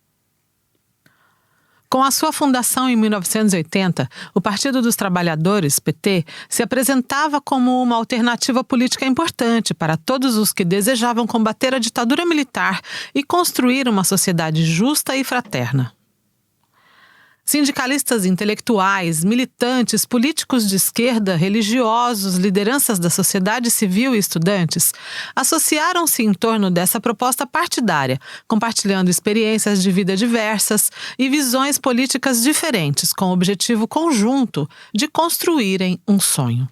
Com a sua fundação em 1980, o Partido dos Trabalhadores, PT, se apresentava como uma alternativa política importante para todos os que desejavam combater a ditadura militar e construir uma sociedade justa e fraterna. Sindicalistas intelectuais, militantes, políticos de esquerda, religiosos, lideranças da sociedade civil e estudantes associaram-se em torno dessa proposta partidária, compartilhando experiências de vida diversas e visões políticas diferentes, com o objetivo conjunto de construírem um sonho.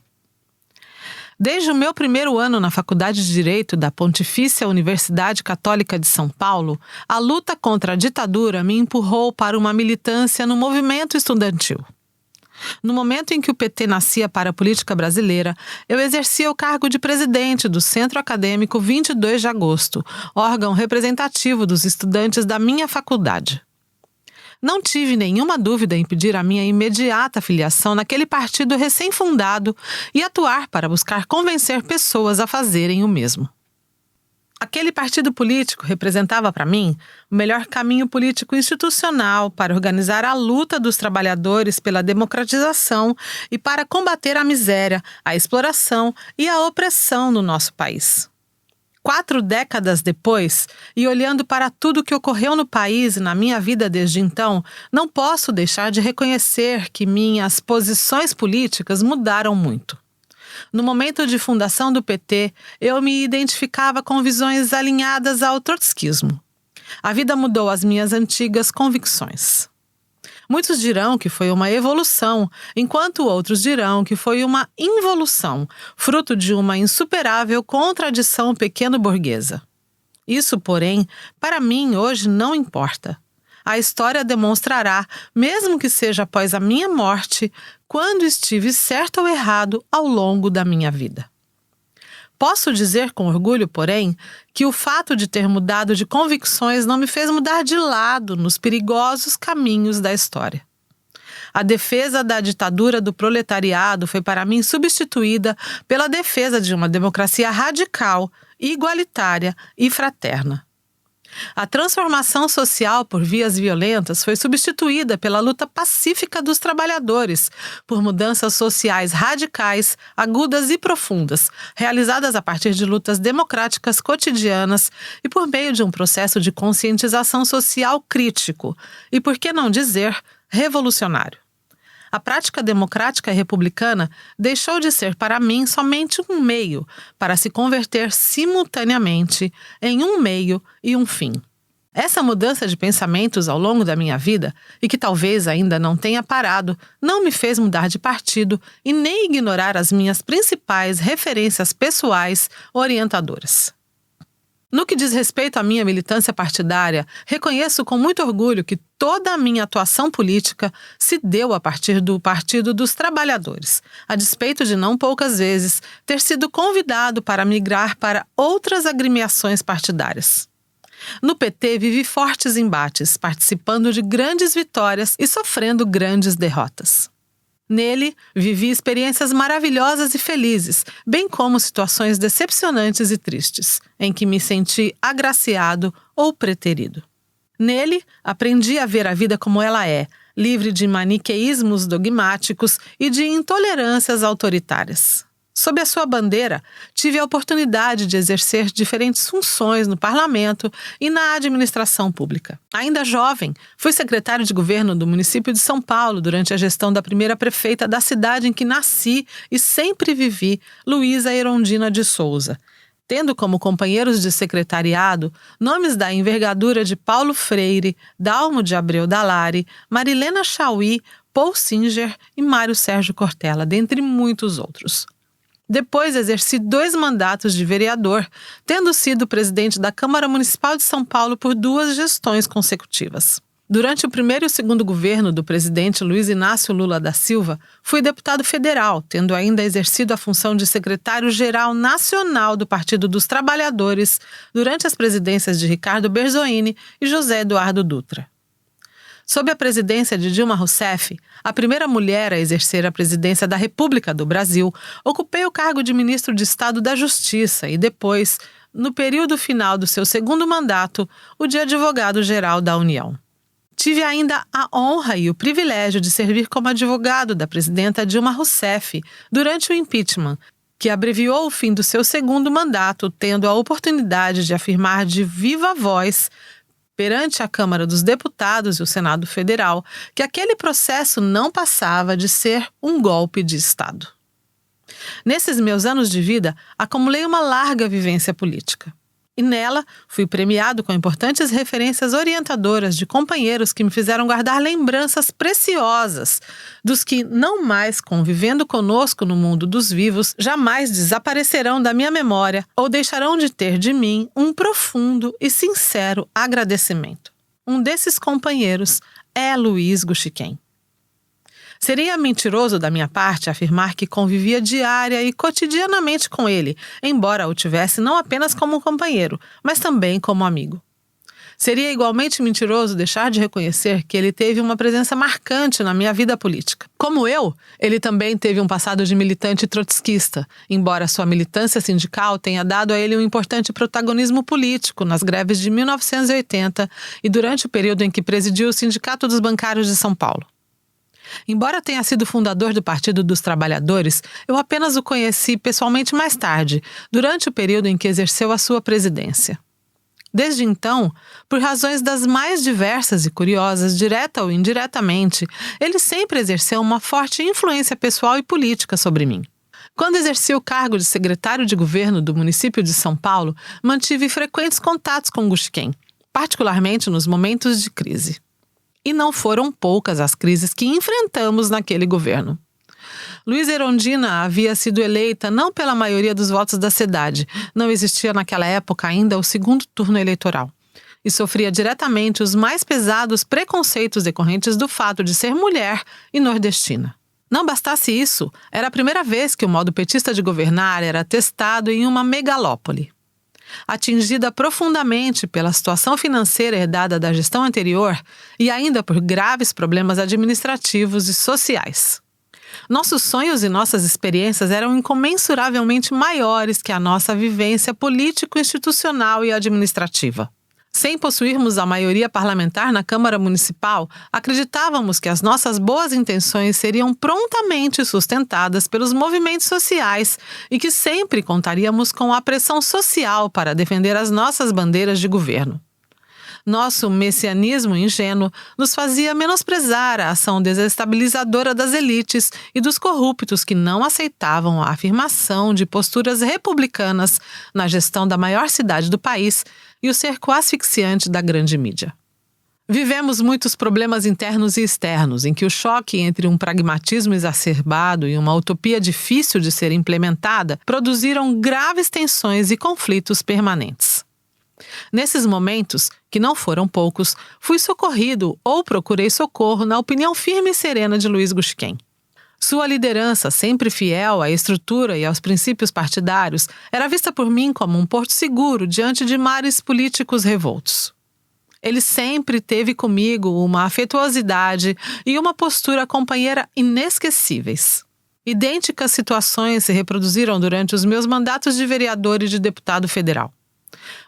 Desde o meu primeiro ano na Faculdade de Direito da Pontifícia Universidade Católica de São Paulo, a luta contra a ditadura me empurrou para uma militância no movimento estudantil. No momento em que o PT nascia para a política brasileira, eu exercia o cargo de presidente do Centro Acadêmico 22 de Agosto, órgão representativo dos estudantes da minha faculdade. Não tive nenhuma dúvida em pedir a minha imediata filiação naquele partido recém-fundado e atuar para buscar convencer pessoas a fazerem o mesmo. Aquele partido político representava para mim o melhor caminho político institucional para organizar a luta dos trabalhadores pela democratização e para combater a miséria, a exploração e a opressão no nosso país. 4 décadas depois, e olhando para tudo o que ocorreu no país e na minha vida desde então, não posso deixar de reconhecer que minhas posições políticas mudaram muito. No momento de fundação do PT, eu me identificava com visões alinhadas ao trotskismo. A vida mudou as minhas antigas convicções. Muitos dirão que foi uma evolução, enquanto outros dirão que foi uma involução, fruto de uma insuperável contradição pequeno-burguesa. Isso, porém, para mim hoje não importa. A história demonstrará, mesmo que seja após a minha morte, quando estive certo ou errado ao longo da minha vida. Posso dizer com orgulho, porém, que o fato de ter mudado de convicções não me fez mudar de lado nos perigosos caminhos da história. A defesa da ditadura do proletariado foi para mim substituída pela defesa de uma democracia radical, igualitária e fraterna. A transformação social por vias violentas foi substituída pela luta pacífica dos trabalhadores, por mudanças sociais radicais, agudas e profundas, realizadas a partir de lutas democráticas cotidianas e por meio de um processo de conscientização social crítico e, por que não dizer, revolucionário. A prática democrática e republicana deixou de ser para mim somente um meio para se converter simultaneamente em um meio e um fim. Essa mudança de pensamentos ao longo da minha vida, e que talvez ainda não tenha parado, não me fez mudar de partido e nem ignorar as minhas principais referências pessoais orientadoras. No que diz respeito à minha militância partidária, reconheço com muito orgulho que toda a minha atuação política se deu a partir do Partido dos Trabalhadores, a despeito de não poucas vezes ter sido convidado para migrar para outras agremiações partidárias. No PT, vivi fortes embates, participando de grandes vitórias e sofrendo grandes derrotas. Nele, vivi experiências maravilhosas e felizes, bem como situações decepcionantes e tristes, em que me senti agraciado ou preterido. Nele, aprendi a ver a vida como ela é, livre de maniqueísmos dogmáticos e de intolerâncias autoritárias. Sob a sua bandeira, tive a oportunidade de exercer diferentes funções no parlamento e na administração pública. Ainda jovem, fui secretário de governo do município de São Paulo durante a gestão da primeira prefeita da cidade em que nasci e sempre vivi, Luísa Erondina de Souza, tendo como companheiros de secretariado nomes da envergadura de Paulo Freire, Dalmo de Abreu Dalari, Marilena Chauí, Paul Singer e Mário Sérgio Cortella, dentre muitos outros. Depois exerci 2 mandatos de vereador, tendo sido presidente da Câmara Municipal de São Paulo por 2 gestões consecutivas. Durante o primeiro e o segundo governo do presidente Luiz Inácio Lula da Silva, fui deputado federal, tendo ainda exercido a função de secretário-geral nacional do Partido dos Trabalhadores durante as presidências de Ricardo Berzoini e José Eduardo Dutra. Sob a presidência de Dilma Rousseff, a primeira mulher a exercer a presidência da República do Brasil, ocupei o cargo de ministro de Estado da Justiça e depois, no período final do seu segundo mandato, o de advogado-geral da União. Tive ainda a honra e o privilégio de servir como advogado da presidenta Dilma Rousseff durante o impeachment, que abreviou o fim do seu segundo mandato, tendo a oportunidade de afirmar de viva voz perante a Câmara dos Deputados e o Senado Federal, que aquele processo não passava de ser um golpe de Estado. Nesses meus anos de vida, acumulei uma larga vivência política. E nela, fui premiado com importantes referências orientadoras de companheiros que me fizeram guardar lembranças preciosas dos que, não mais convivendo conosco no mundo dos vivos, jamais desaparecerão da minha memória ou deixarão de ter de mim um profundo e sincero agradecimento. Um desses companheiros é Luiz Guxiquem. Seria mentiroso da minha parte afirmar que convivia diária e cotidianamente com ele, embora o tivesse não apenas como companheiro, mas também como amigo. Seria igualmente mentiroso deixar de reconhecer que ele teve uma presença marcante na minha vida política. Como eu, ele também teve um passado de militante trotskista, embora sua militância sindical tenha dado a ele um importante protagonismo político nas greves de 1980 e durante o período em que presidiu o Sindicato dos Bancários de São Paulo. Embora tenha sido fundador do Partido dos Trabalhadores, eu apenas o conheci pessoalmente mais tarde, durante o período em que exerceu a sua presidência. Desde então, por razões das mais diversas e curiosas, direta ou indiretamente, ele sempre exerceu uma forte influência pessoal e política sobre mim. Quando exerci o cargo de secretário de governo do município de São Paulo, mantive frequentes contatos com Guxiquem, particularmente nos momentos de crise. E não foram poucas as crises que enfrentamos naquele governo. Luísa Erondina havia sido eleita não pela maioria dos votos da cidade, não existia naquela época ainda o segundo turno eleitoral, e sofria diretamente os mais pesados preconceitos decorrentes do fato de ser mulher e nordestina. Não bastasse isso, era a primeira vez que o modo petista de governar era testado em uma megalópole. Atingida profundamente pela situação financeira herdada da gestão anterior e ainda por graves problemas administrativos e sociais. Nossos sonhos e nossas experiências eram incomensuravelmente maiores que a nossa vivência político-institucional e administrativa. Sem possuirmos a maioria parlamentar na Câmara Municipal, acreditávamos que as nossas boas intenções seriam prontamente sustentadas pelos movimentos sociais e que sempre contaríamos com a pressão social para defender as nossas bandeiras de governo. Nosso messianismo ingênuo nos fazia menosprezar a ação desestabilizadora das elites e dos corruptos que não aceitavam a afirmação de posturas republicanas na gestão da maior cidade do país e o cerco asfixiante da grande mídia. Vivemos muitos problemas internos e externos, em que o choque entre um pragmatismo exacerbado e uma utopia difícil de ser implementada produziram graves tensões e conflitos permanentes. Nesses momentos, que não foram poucos, fui socorrido ou procurei socorro na opinião firme e serena de Luiz Gusquem. Sua liderança, sempre fiel à estrutura e aos princípios partidários, era vista por mim como um porto seguro diante de mares políticos revoltos. Ele sempre teve comigo uma afetuosidade e uma postura companheira inesquecíveis. Idênticas situações se reproduziram durante os meus mandatos de vereador e de deputado federal.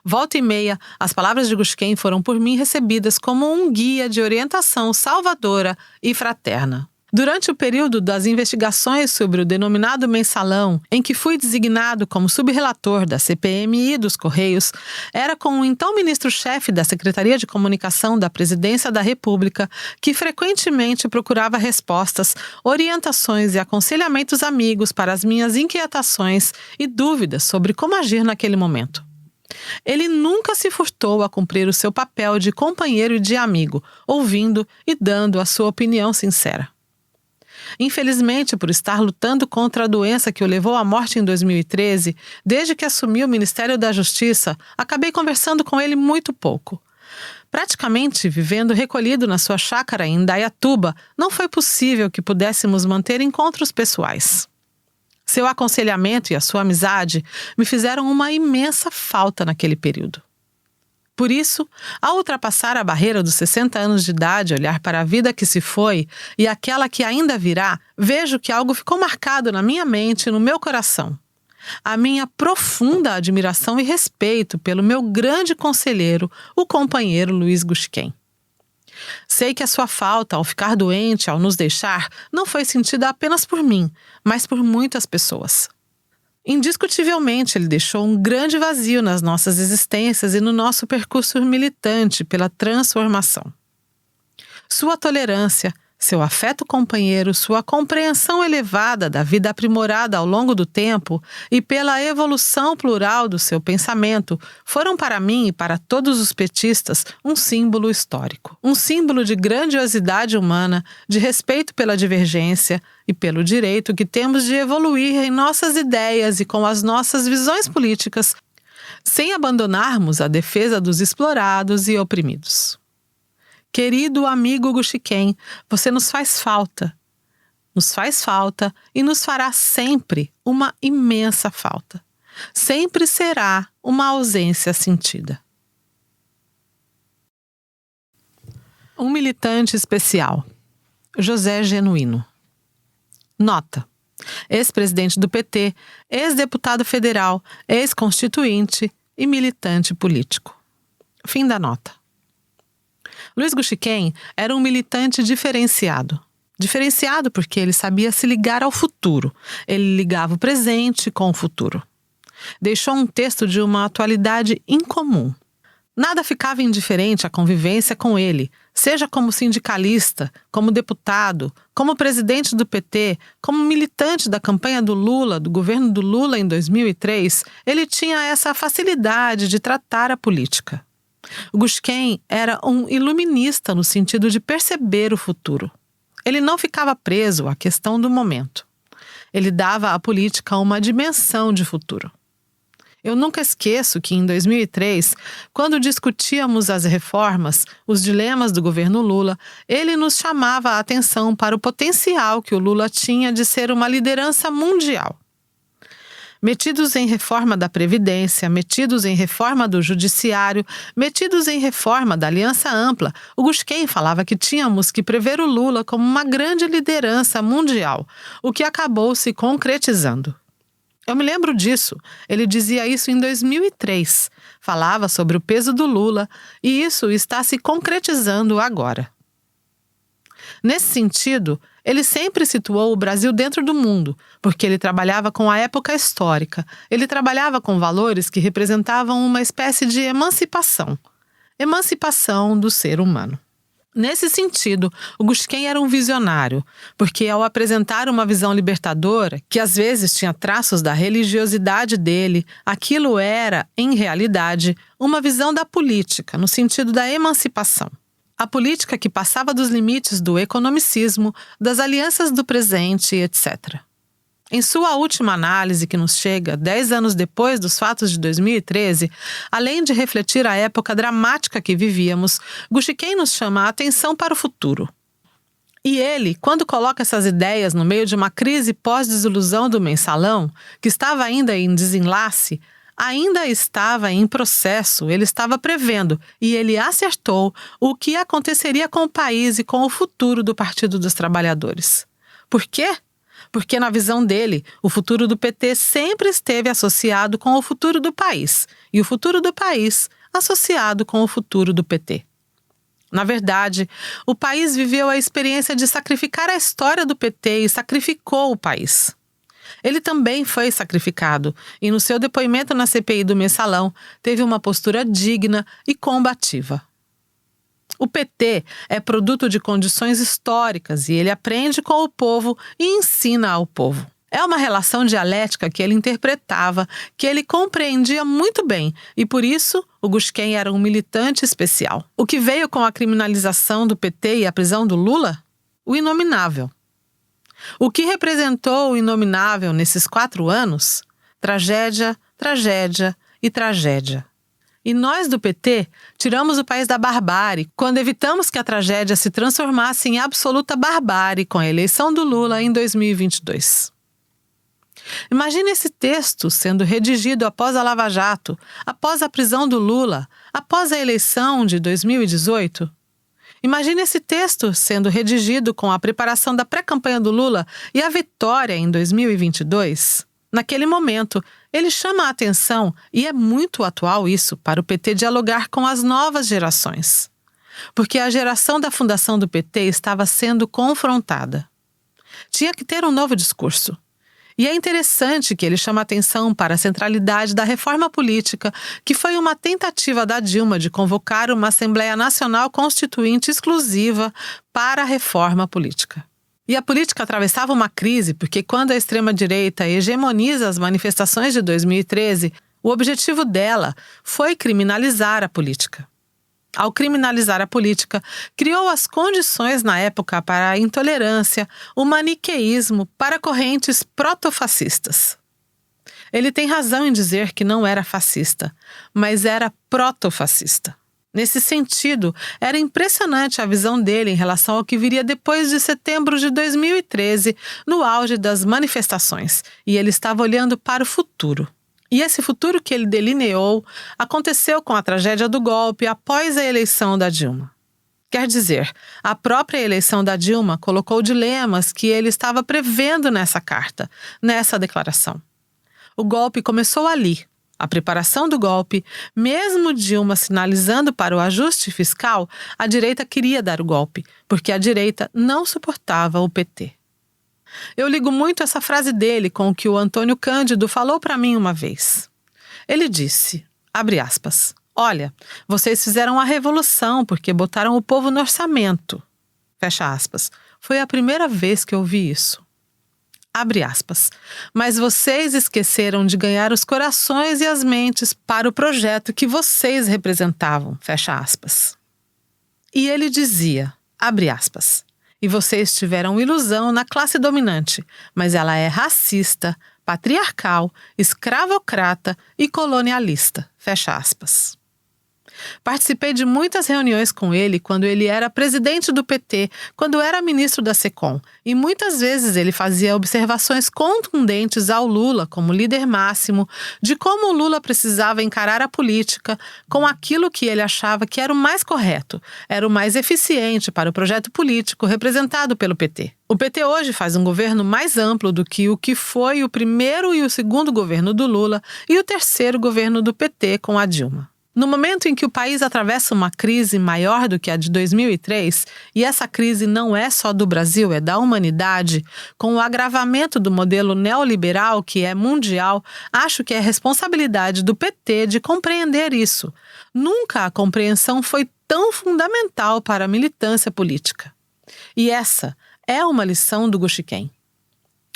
Volta e meia, as palavras de Gusquem foram por mim recebidas como um guia de orientação salvadora e fraterna. Durante o período das investigações sobre o denominado mensalão, em que fui designado como subrelator da CPMI dos Correios, era com o então ministro-chefe da Secretaria de Comunicação da Presidência da República que frequentemente procurava respostas, orientações e aconselhamentos amigos para as minhas inquietações e dúvidas sobre como agir naquele momento. Ele nunca se furtou a cumprir o seu papel de companheiro e de amigo, ouvindo e dando a sua opinião sincera. Infelizmente, por estar lutando contra a doença que o levou à morte em 2013, desde que assumi o Ministério da Justiça, acabei conversando com ele muito pouco. Praticamente vivendo recolhido na sua chácara em Indaiatuba, não foi possível que pudéssemos manter encontros pessoais. Seu aconselhamento e a sua amizade me fizeram uma imensa falta naquele período. Por isso, ao ultrapassar a barreira dos 60 anos de idade, olhar para a vida que se foi e aquela que ainda virá, vejo que algo ficou marcado na minha mente e no meu coração. A minha profunda admiração e respeito pelo meu grande conselheiro, o companheiro Luiz Gusquem. Sei que a sua falta, ao ficar doente, ao nos deixar, não foi sentida apenas por mim, mas por muitas pessoas. Indiscutivelmente, ele deixou um grande vazio nas nossas existências e no nosso percurso militante pela transformação. Sua tolerância, seu afeto companheiro, sua compreensão elevada da vida aprimorada ao longo do tempo e pela evolução plural do seu pensamento foram para mim e para todos os petistas um símbolo histórico. Um símbolo de grandiosidade humana, de respeito pela divergência e pelo direito que temos de evoluir em nossas ideias e com as nossas visões políticas, sem abandonarmos a defesa dos explorados e oprimidos. Querido amigo Gusquem, você nos faz falta e nos fará sempre uma imensa falta. Sempre será uma ausência sentida. Um militante especial, José Genuíno. Nota: ex-presidente do PT, ex-deputado federal, ex-constituinte e militante político. Fim da nota. Luiz Gusquem era um militante diferenciado. Diferenciado porque ele sabia se ligar ao futuro. Ele ligava o presente com o futuro. Deixou um texto de uma atualidade incomum. Nada ficava indiferente à convivência com ele, seja como sindicalista, como deputado, como presidente do PT, como militante da campanha do Lula, do governo do Lula em 2003, ele tinha essa facilidade de tratar a política. O Gusquem era um iluminista no sentido de perceber o futuro. Ele não ficava preso à questão do momento. Ele dava à política uma dimensão de futuro. Eu nunca esqueço que em 2003, quando discutíamos as reformas, os dilemas do governo Lula, ele nos chamava a atenção para o potencial que o Lula tinha de ser uma liderança mundial. Metidos em reforma da Previdência, metidos em reforma do Judiciário, metidos em reforma da Aliança Ampla, o Gusquem falava que tínhamos que prever o Lula como uma grande liderança mundial, o que acabou se concretizando. Eu me lembro disso. Ele dizia isso em 2003. Falava sobre o peso do Lula e isso está se concretizando agora. Nesse sentido, ele sempre situou o Brasil dentro do mundo, porque ele trabalhava com a época histórica. Ele trabalhava com valores que representavam uma espécie de emancipação. emancipação do ser humano. Nesse sentido, o Gushken era um visionário, porque ao apresentar uma visão libertadora, que às vezes tinha traços da religiosidade dele, aquilo era, em realidade, uma visão da política, no sentido da emancipação. A política que passava dos limites do economicismo, das alianças do presente, etc. Em sua última análise, que nos chega 10 anos depois dos fatos de 2013, além de refletir a época dramática que vivíamos, Gushken nos chama a atenção para o futuro. E ele, quando coloca essas ideias no meio de uma crise pós-desilusão do mensalão, que estava ainda em desenlace, ainda estava em processo, ele estava prevendo, e ele acertou o que aconteceria com o país e com o futuro do Partido dos Trabalhadores. Por quê? Porque, na visão dele, o futuro do PT sempre esteve associado com o futuro do país, e o futuro do país associado com o futuro do PT. Na verdade, o país viveu a experiência de sacrificar a história do PT e sacrificou o país. Ele também foi sacrificado e, no seu depoimento na CPI do Mensalão, teve uma postura digna e combativa. O PT é produto de condições históricas e ele aprende com o povo e ensina ao povo. É uma relação dialética que ele interpretava, que ele compreendia muito bem e, por isso, o Gushken era um militante especial. O que veio com a criminalização do PT e a prisão do Lula? O inominável. O que representou o inominável nesses 4 anos? Tragédia, tragédia e tragédia. E nós do PT tiramos o país da barbárie quando evitamos que a tragédia se transformasse em absoluta barbárie com a eleição do Lula em 2022. Imagine esse texto sendo redigido após a Lava Jato, após a prisão do Lula, após a eleição de 2018. Imagine esse texto sendo redigido com a preparação da pré-campanha do Lula e a vitória em 2022. Naquele momento, ele chama a atenção, e é muito atual isso, para o PT dialogar com as novas gerações. Porque a geração da fundação do PT estava sendo confrontada. Tinha que ter um novo discurso. E é interessante que ele chama atenção para a centralidade da reforma política, que foi uma tentativa da Dilma de convocar uma Assembleia Nacional Constituinte exclusiva para a reforma política. E a política atravessava uma crise porque quando a extrema-direita hegemoniza as manifestações de 2013, o objetivo dela foi criminalizar a política. Ao criminalizar a política, criou as condições na época para a intolerância, o maniqueísmo para correntes protofascistas. Ele tem razão em dizer que não era fascista, mas era protofascista. Nesse sentido, era impressionante a visão dele em relação ao que viria depois de setembro de 2013, no auge das manifestações, e ele estava olhando para o futuro. E esse futuro que ele delineou aconteceu com a tragédia do golpe após a eleição da Dilma. Quer dizer, a própria eleição da Dilma colocou dilemas que ele estava prevendo nessa carta, nessa declaração. O golpe começou ali. A preparação do golpe, mesmo Dilma sinalizando para o ajuste fiscal, a direita queria dar o golpe, porque a direita não suportava o PT. Eu ligo muito essa frase dele com o que o Antônio Cândido falou para mim uma vez. Ele disse, abre aspas, olha, vocês fizeram a revolução porque botaram o povo no orçamento. Fecha aspas. Foi a primeira vez que eu ouvi isso. Abre aspas. Mas vocês esqueceram de ganhar os corações e as mentes para o projeto que vocês representavam. Fecha aspas. E ele dizia, abre aspas, e vocês tiveram ilusão na classe dominante, mas ela é racista, patriarcal, escravocrata e colonialista. Fecha aspas. Participei de muitas reuniões com ele quando ele era presidente do PT, quando era ministro da SECOM, e muitas vezes ele fazia observações contundentes ao Lula como líder máximo de como o Lula precisava encarar a política com aquilo que ele achava que era o mais correto, era o mais eficiente para o projeto político representado pelo PT. O PT hoje faz um governo mais amplo do que o que foi o primeiro e o segundo governo do Lula e o terceiro governo do PT com a Dilma. No momento em que o país atravessa uma crise maior do que a de 2003, e essa crise não é só do Brasil, é da humanidade, com o agravamento do modelo neoliberal que é mundial, acho que é responsabilidade do PT de compreender isso. Nunca a compreensão foi tão fundamental para a militância política. E essa é uma lição do Guxiquem.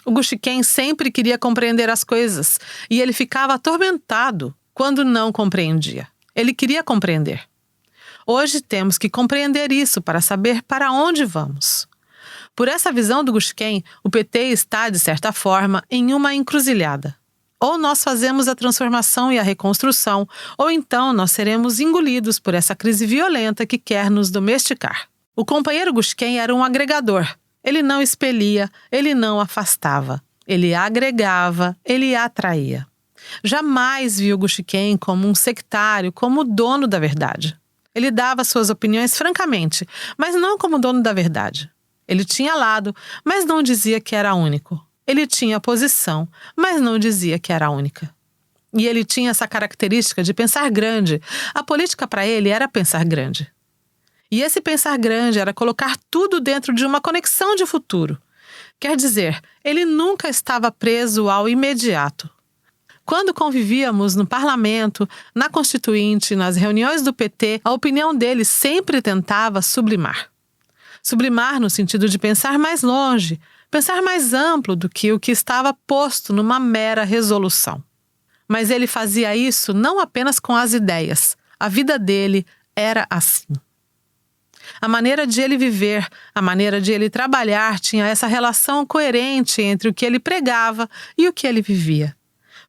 O Guxiquem sempre queria compreender as coisas e ele ficava atormentado quando não compreendia. Ele queria compreender. Hoje temos que compreender isso para saber para onde vamos. Por essa visão do Guxiquem, o PT está, de certa forma, em uma encruzilhada. Ou nós fazemos a transformação e a reconstrução, ou então nós seremos engolidos por essa crise violenta que quer nos domesticar. O companheiro Guxiquem era um agregador. Ele não expelia, ele não afastava. Ele agregava, ele atraía. Jamais viu Guxiquem como um sectário, como o dono da verdade. Ele dava suas opiniões francamente, mas não como dono da verdade. Ele tinha lado, mas não dizia que era único. Ele tinha posição, mas não dizia que era única. E ele tinha essa característica de pensar grande. A política para ele era pensar grande. E esse pensar grande era colocar tudo dentro de uma conexão de futuro. Quer dizer, ele nunca estava preso ao imediato. Quando convivíamos no parlamento, na Constituinte, nas reuniões do PT, a opinião dele sempre tentava sublimar. Sublimar no sentido de pensar mais longe, pensar mais amplo do que o que estava posto numa mera resolução. Mas ele fazia isso não apenas com as ideias. A vida dele era assim. A maneira de ele viver, a maneira de ele trabalhar tinha essa relação coerente entre o que ele pregava e o que ele vivia.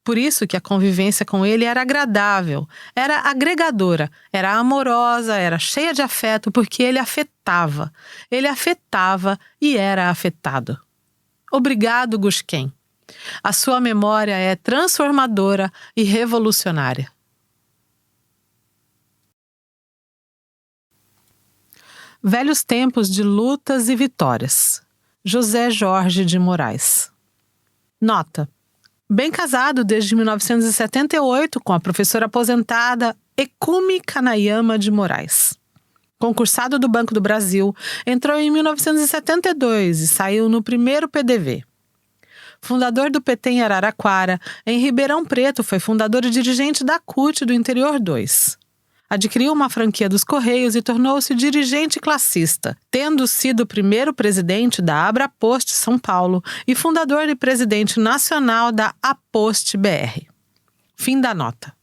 Por isso que a convivência com ele era agradável, era agregadora, era amorosa, era cheia de afeto, porque ele afetava e era afetado. Obrigado, Guxiquem. A sua memória é transformadora e revolucionária. Velhos tempos de lutas e vitórias. José Jorge de Moraes. Nota: bem casado desde 1978 com a professora aposentada Ekumi Kanayama de Moraes. Concursado do Banco do Brasil, entrou em 1972 e saiu no primeiro PDV. Fundador do PT em Araraquara, em Ribeirão Preto foi fundador e dirigente da CUT do Interior 2. Adquiriu uma franquia dos Correios e tornou-se dirigente classista, tendo sido o primeiro presidente da Abrapost São Paulo e fundador e presidente nacional da Apost BR. Fim da nota.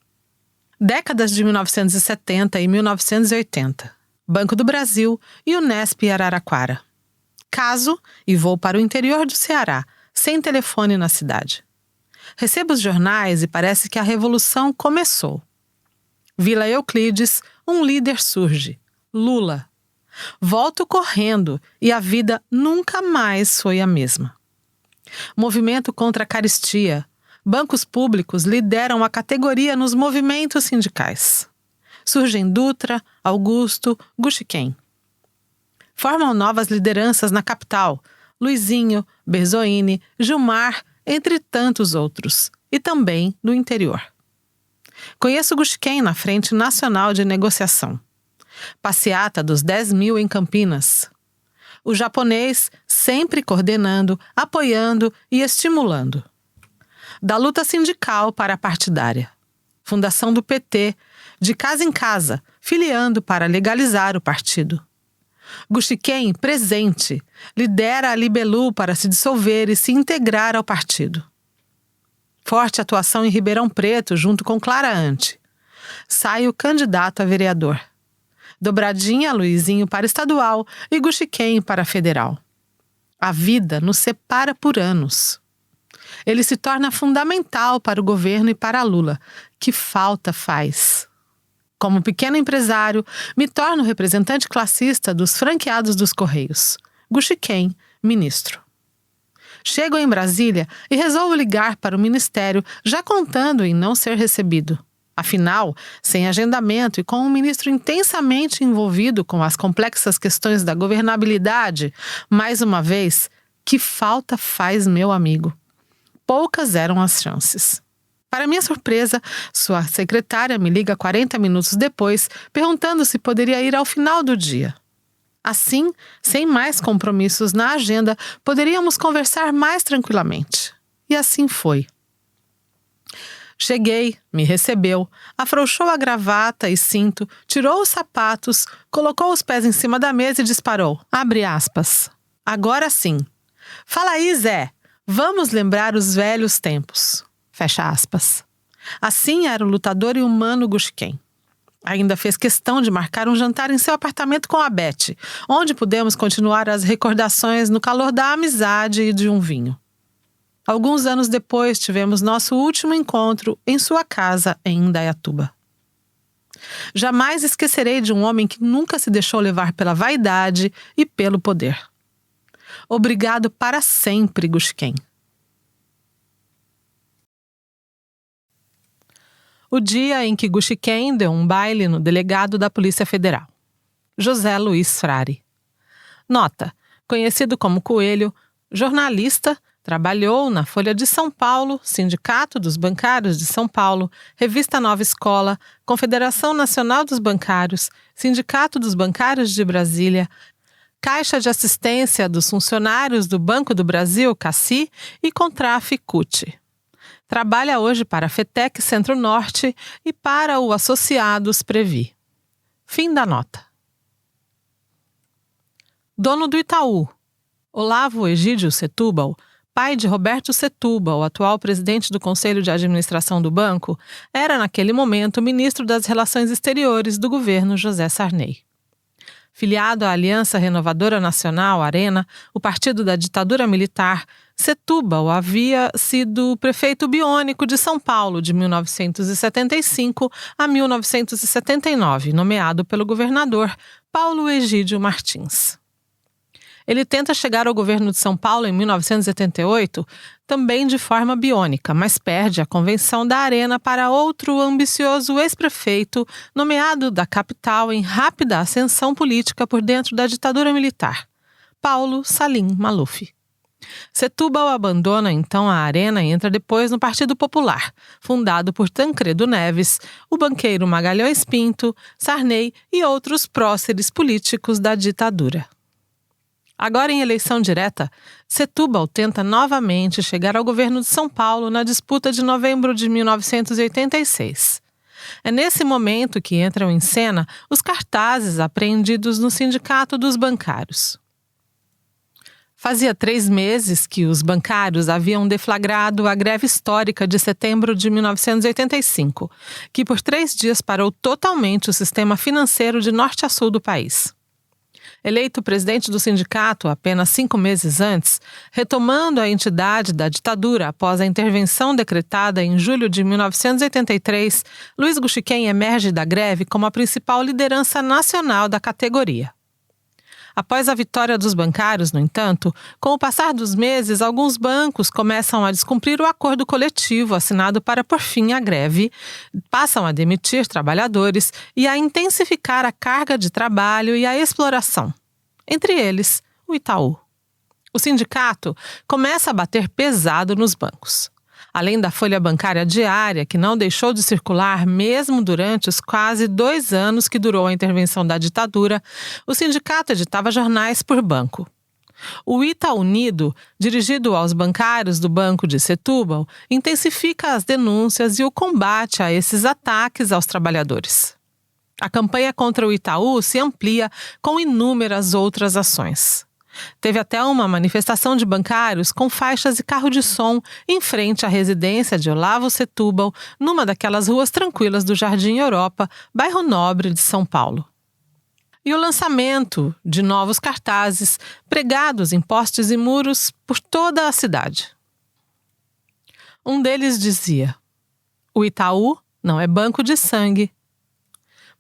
Décadas de 1970 e 1980. Banco do Brasil e Unesp Araraquara. Caso e vou para o interior do Ceará, sem telefone na cidade. Recebo os jornais e parece que a revolução começou. Vila Euclides, um líder surge. Lula. Volto correndo e a vida nunca mais foi a mesma. Movimento contra a caristia. Bancos públicos lideram a categoria nos movimentos sindicais. Surgem Dutra, Augusto, Guxiquem. Formam novas lideranças na capital. Luizinho, Berzoini, Gilmar, entre tantos outros. E também no interior. Conheço Guxiquem na Frente Nacional de Negociação. Passeata dos 10.000 em Campinas. O japonês sempre coordenando, apoiando e estimulando. Da luta sindical para a partidária. Fundação do PT, de casa em casa, filiando para legalizar o partido. Guxiquem, presente, lidera a Libelu para se dissolver e se integrar ao partido. Forte atuação em Ribeirão Preto, junto com Clara Ante. Sai o candidato a vereador. Dobradinha Luizinho para estadual e Guxiquem para federal. A vida nos separa por anos. Ele se torna fundamental para o governo e para Lula. Que falta faz? Como pequeno empresário, me torno representante classista dos franqueados dos Correios. Guxiquem, ministro. Chego em Brasília e resolvo ligar para o ministério, já contando em não ser recebido. Afinal, sem agendamento e com um ministro intensamente envolvido com as complexas questões da governabilidade, mais uma vez, que falta faz meu amigo? Poucas eram as chances. Para minha surpresa, sua secretária me liga 40 minutos depois, perguntando se poderia ir ao final do dia. Assim, sem mais compromissos na agenda, poderíamos conversar mais tranquilamente. E assim foi. Cheguei, me recebeu, afrouxou a gravata e cinto, tirou os sapatos, colocou os pés em cima da mesa e disparou. Abre aspas. Agora sim. Fala aí, Zé. Vamos lembrar os velhos tempos. Fecha aspas. Assim era o lutador e humano Gushiken. Ainda fez questão de marcar um jantar em seu apartamento com a Beth, onde pudemos continuar as recordações no calor da amizade e de um vinho. Alguns anos depois, tivemos nosso último encontro em sua casa em Indaiatuba. Jamais esquecerei de um homem que nunca se deixou levar pela vaidade e pelo poder. Obrigado para sempre, Gushiken. O dia em que Gushiken deu um baile no delegado da Polícia Federal. José Luiz Frari. Nota: conhecido como Coelho, jornalista, trabalhou na Folha de São Paulo, Sindicato dos Bancários de São Paulo, Revista Nova Escola, Confederação Nacional dos Bancários, Sindicato dos Bancários de Brasília, Caixa de Assistência dos Funcionários do Banco do Brasil, CACI, e Contraf CUT. Trabalha hoje para a FETEC Centro-Norte e para o Associados Previ. Fim da nota. Dono do Itaú, Olavo Egídio Setúbal, pai de Roberto Setúbal, atual presidente do Conselho de Administração do banco, era naquele momento ministro das Relações Exteriores do governo José Sarney. Filiado à Aliança Renovadora Nacional, ARENA, o partido da ditadura militar, Setúbal havia sido prefeito biônico de São Paulo de 1975 a 1979, nomeado pelo governador Paulo Egídio Martins. Ele tenta chegar ao governo de São Paulo em 1978, também de forma biônica, mas perde a convenção da Arena para outro ambicioso ex-prefeito, nomeado da capital em rápida ascensão política por dentro da ditadura militar, Paulo Salim Maluf. Setúbal abandona então a Arena e entra depois no Partido Popular, fundado por Tancredo Neves, o banqueiro Magalhães Pinto, Sarney e outros próceres políticos da ditadura. Agora em eleição direta, Setúbal tenta novamente chegar ao governo de São Paulo na disputa de novembro de 1986. É nesse momento que entram em cena os cartazes apreendidos no Sindicato dos Bancários. Fazia 3 meses que os bancários haviam deflagrado a greve histórica de setembro de 1985, que por 3 dias parou totalmente o sistema financeiro de norte a sul do país. Eleito presidente do sindicato apenas 5 meses antes, retomando a entidade da ditadura após a intervenção decretada em julho de 1983, Luiz Gushiken emerge da greve como a principal liderança nacional da categoria. Após a vitória dos bancários, no entanto, com o passar dos meses, alguns bancos começam a descumprir o acordo coletivo assinado para pôr fim à greve, passam a demitir trabalhadores e a intensificar a carga de trabalho e a exploração. Entre eles, o Itaú. O sindicato começa a bater pesado nos bancos. Além da folha bancária diária, que não deixou de circular mesmo durante os quase 2 anos que durou a intervenção da ditadura, o sindicato editava jornais por banco. O Itaú Unido, dirigido aos bancários do Banco de Setúbal, intensifica as denúncias e o combate a esses ataques aos trabalhadores. A campanha contra o Itaú se amplia com inúmeras outras ações. Teve até uma manifestação de bancários com faixas e carro de som em frente à residência de Olavo Setúbal, numa daquelas ruas tranquilas do Jardim Europa, bairro nobre de São Paulo. E o lançamento de novos cartazes pregados em postes e muros por toda a cidade. Um deles dizia: "O Itaú não é banco de sangue,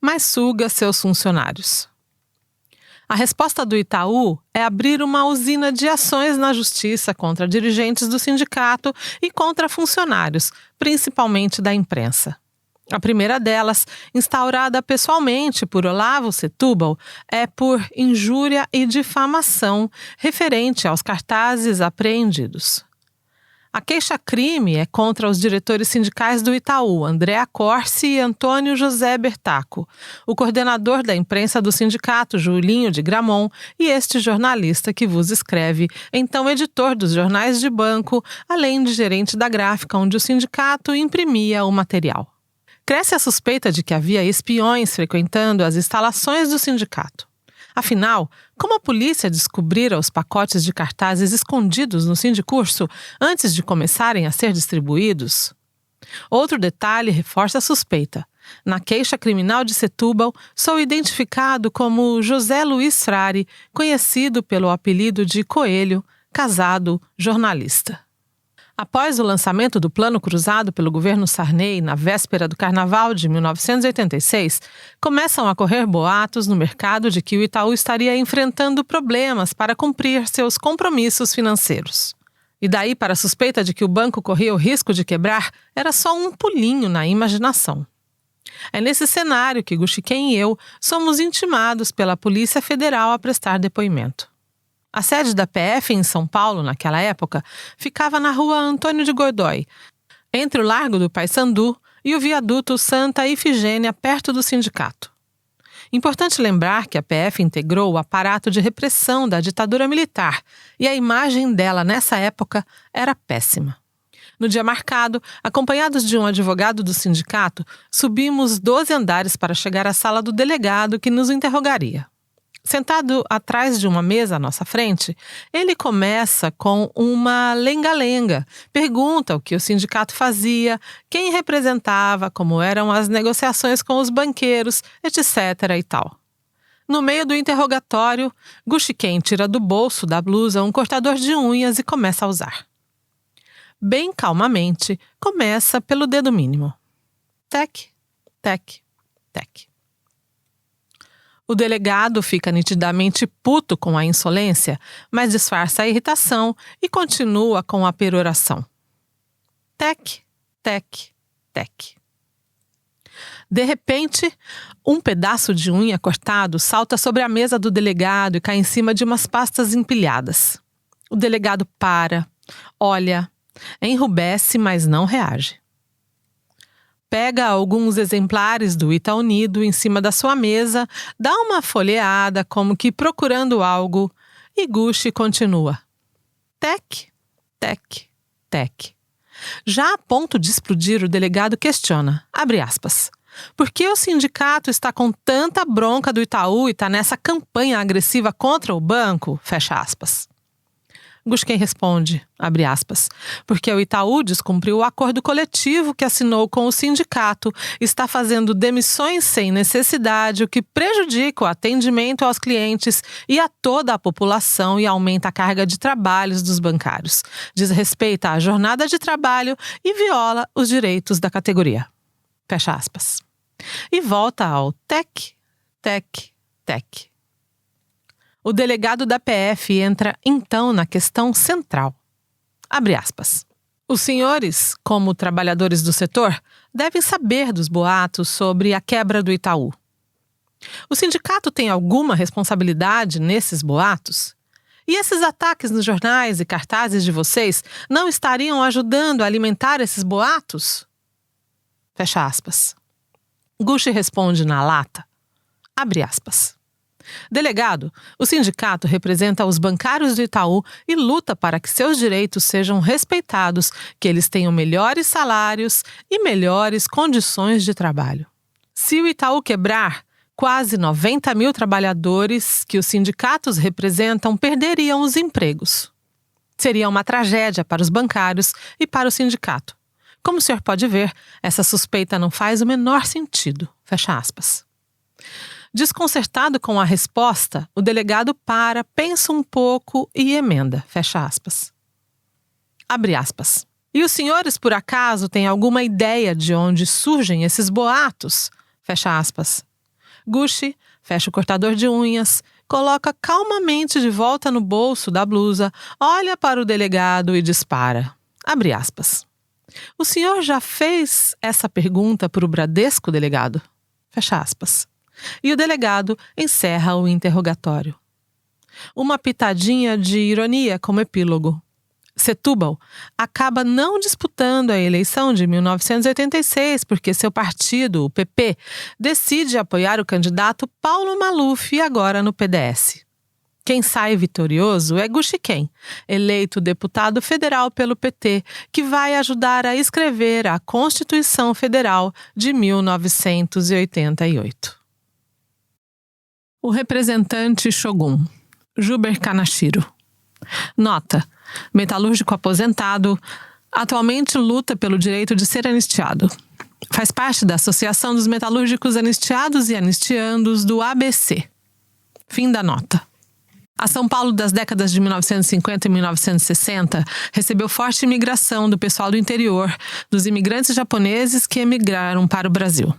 mas suga seus funcionários." A resposta do Itaú é abrir uma usina de ações na justiça contra dirigentes do sindicato e contra funcionários, principalmente da imprensa. A primeira delas, instaurada pessoalmente por Olavo Setúbal, é por injúria e difamação referente aos cartazes apreendidos. A queixa-crime é contra os diretores sindicais do Itaú, Andréa Corsi e Antônio José Bertaco, o coordenador da imprensa do sindicato, Julinho de Gramont, e este jornalista que vos escreve, então editor dos jornais de banco, além de gerente da gráfica onde o sindicato imprimia o material. Cresce a suspeita de que havia espiões frequentando as instalações do sindicato. Afinal, como a polícia descobrira os pacotes de cartazes escondidos no sindicurso antes de começarem a ser distribuídos? Outro detalhe reforça a suspeita. Na queixa criminal de Setúbal, sou identificado como José Luiz Frari, conhecido pelo apelido de Coelho, casado, jornalista. Após o lançamento do Plano Cruzado pelo governo Sarney na véspera do Carnaval de 1986, começam a correr boatos no mercado de que o Itaú estaria enfrentando problemas para cumprir seus compromissos financeiros. E daí para a suspeita de que o banco corria o risco de quebrar, era só um pulinho na imaginação. É nesse cenário que Guxiquem e eu somos intimados pela Polícia Federal a prestar depoimento. A sede da PF em São Paulo, naquela época, ficava na rua Antônio de Godoy, entre o Largo do Paissandu e o viaduto Santa Ifigênia, perto do sindicato. Importante lembrar que a PF integrou o aparato de repressão da ditadura militar e a imagem dela nessa época era péssima. No dia marcado, acompanhados de um advogado do sindicato, subimos 12 andares para chegar à sala do delegado que nos interrogaria. Sentado atrás de uma mesa à nossa frente, ele começa com uma lenga-lenga. Pergunta o que o sindicato fazia, quem representava, como eram as negociações com os banqueiros, etc. e tal. No meio do interrogatório, Guxiquem tira do bolso da blusa um cortador de unhas e começa a usar. Bem calmamente, começa pelo dedo mínimo. Tec, tec, tec. O delegado fica nitidamente puto com a insolência, mas disfarça a irritação e continua com a peroração. Tec, tec, tec. De repente, um pedaço de unha cortado salta sobre a mesa do delegado e cai em cima de umas pastas empilhadas. O delegado para, olha, enrubesce, mas não reage. Pega alguns exemplares do Itaunido em cima da sua mesa, dá uma folheada como que procurando algo e Guxi continua. Tec, tec, tec. Já a ponto de explodir, o delegado questiona, abre aspas, por que o sindicato está com tanta bronca do Itaú e está nessa campanha agressiva contra o banco? Fecha aspas. Guxiquem responde, abre aspas, porque o Itaú descumpriu o acordo coletivo que assinou com o sindicato, está fazendo demissões sem necessidade, o que prejudica o atendimento aos clientes e a toda a população e aumenta a carga de trabalhos dos bancários, desrespeita a jornada de trabalho e viola os direitos da categoria. Fecha aspas. E volta ao tec, tec, tec. O delegado da PF entra, então, na questão central. Abre aspas. Os senhores, como trabalhadores do setor, devem saber dos boatos sobre a quebra do Itaú. O sindicato tem alguma responsabilidade nesses boatos? E esses ataques nos jornais e cartazes de vocês não estariam ajudando a alimentar esses boatos? Fecha aspas. Guxi responde na lata. Abre aspas. Delegado, o sindicato representa os bancários do Itaú e luta para que seus direitos sejam respeitados, que eles tenham melhores salários e melhores condições de trabalho. Se o Itaú quebrar, quase 90 mil trabalhadores que os sindicatos representam perderiam os empregos. Seria uma tragédia para os bancários e para o sindicato. Como o senhor pode ver, essa suspeita não faz o menor sentido. Fecha aspas. Desconcertado com a resposta, o delegado para, pensa um pouco e emenda, fecha aspas. Abre aspas. E os senhores, por acaso, têm alguma ideia de onde surgem esses boatos? Fecha aspas. Guxi fecha o cortador de unhas, coloca calmamente de volta no bolso da blusa, olha para o delegado e dispara. Abre aspas. O senhor já fez essa pergunta para o Bradesco, delegado? Fecha aspas. E o delegado encerra o interrogatório. Uma pitadinha de ironia como epílogo. Setúbal acaba não disputando a eleição de 1986 porque seu partido, o PP, decide apoiar o candidato Paulo Maluf, agora no PDS. Quem sai vitorioso é Gushiken, eleito deputado federal pelo PT, que vai ajudar a escrever a Constituição Federal de 1988. O representante Shogun, Juber Kanashiro. Nota: metalúrgico aposentado, atualmente luta pelo direito de ser anistiado. Faz parte da Associação dos Metalúrgicos Anistiados e Anistiandos do ABC. Fim da nota. A São Paulo das décadas de 1950 e 1960 recebeu forte imigração do pessoal do interior, dos imigrantes japoneses que emigraram para o Brasil.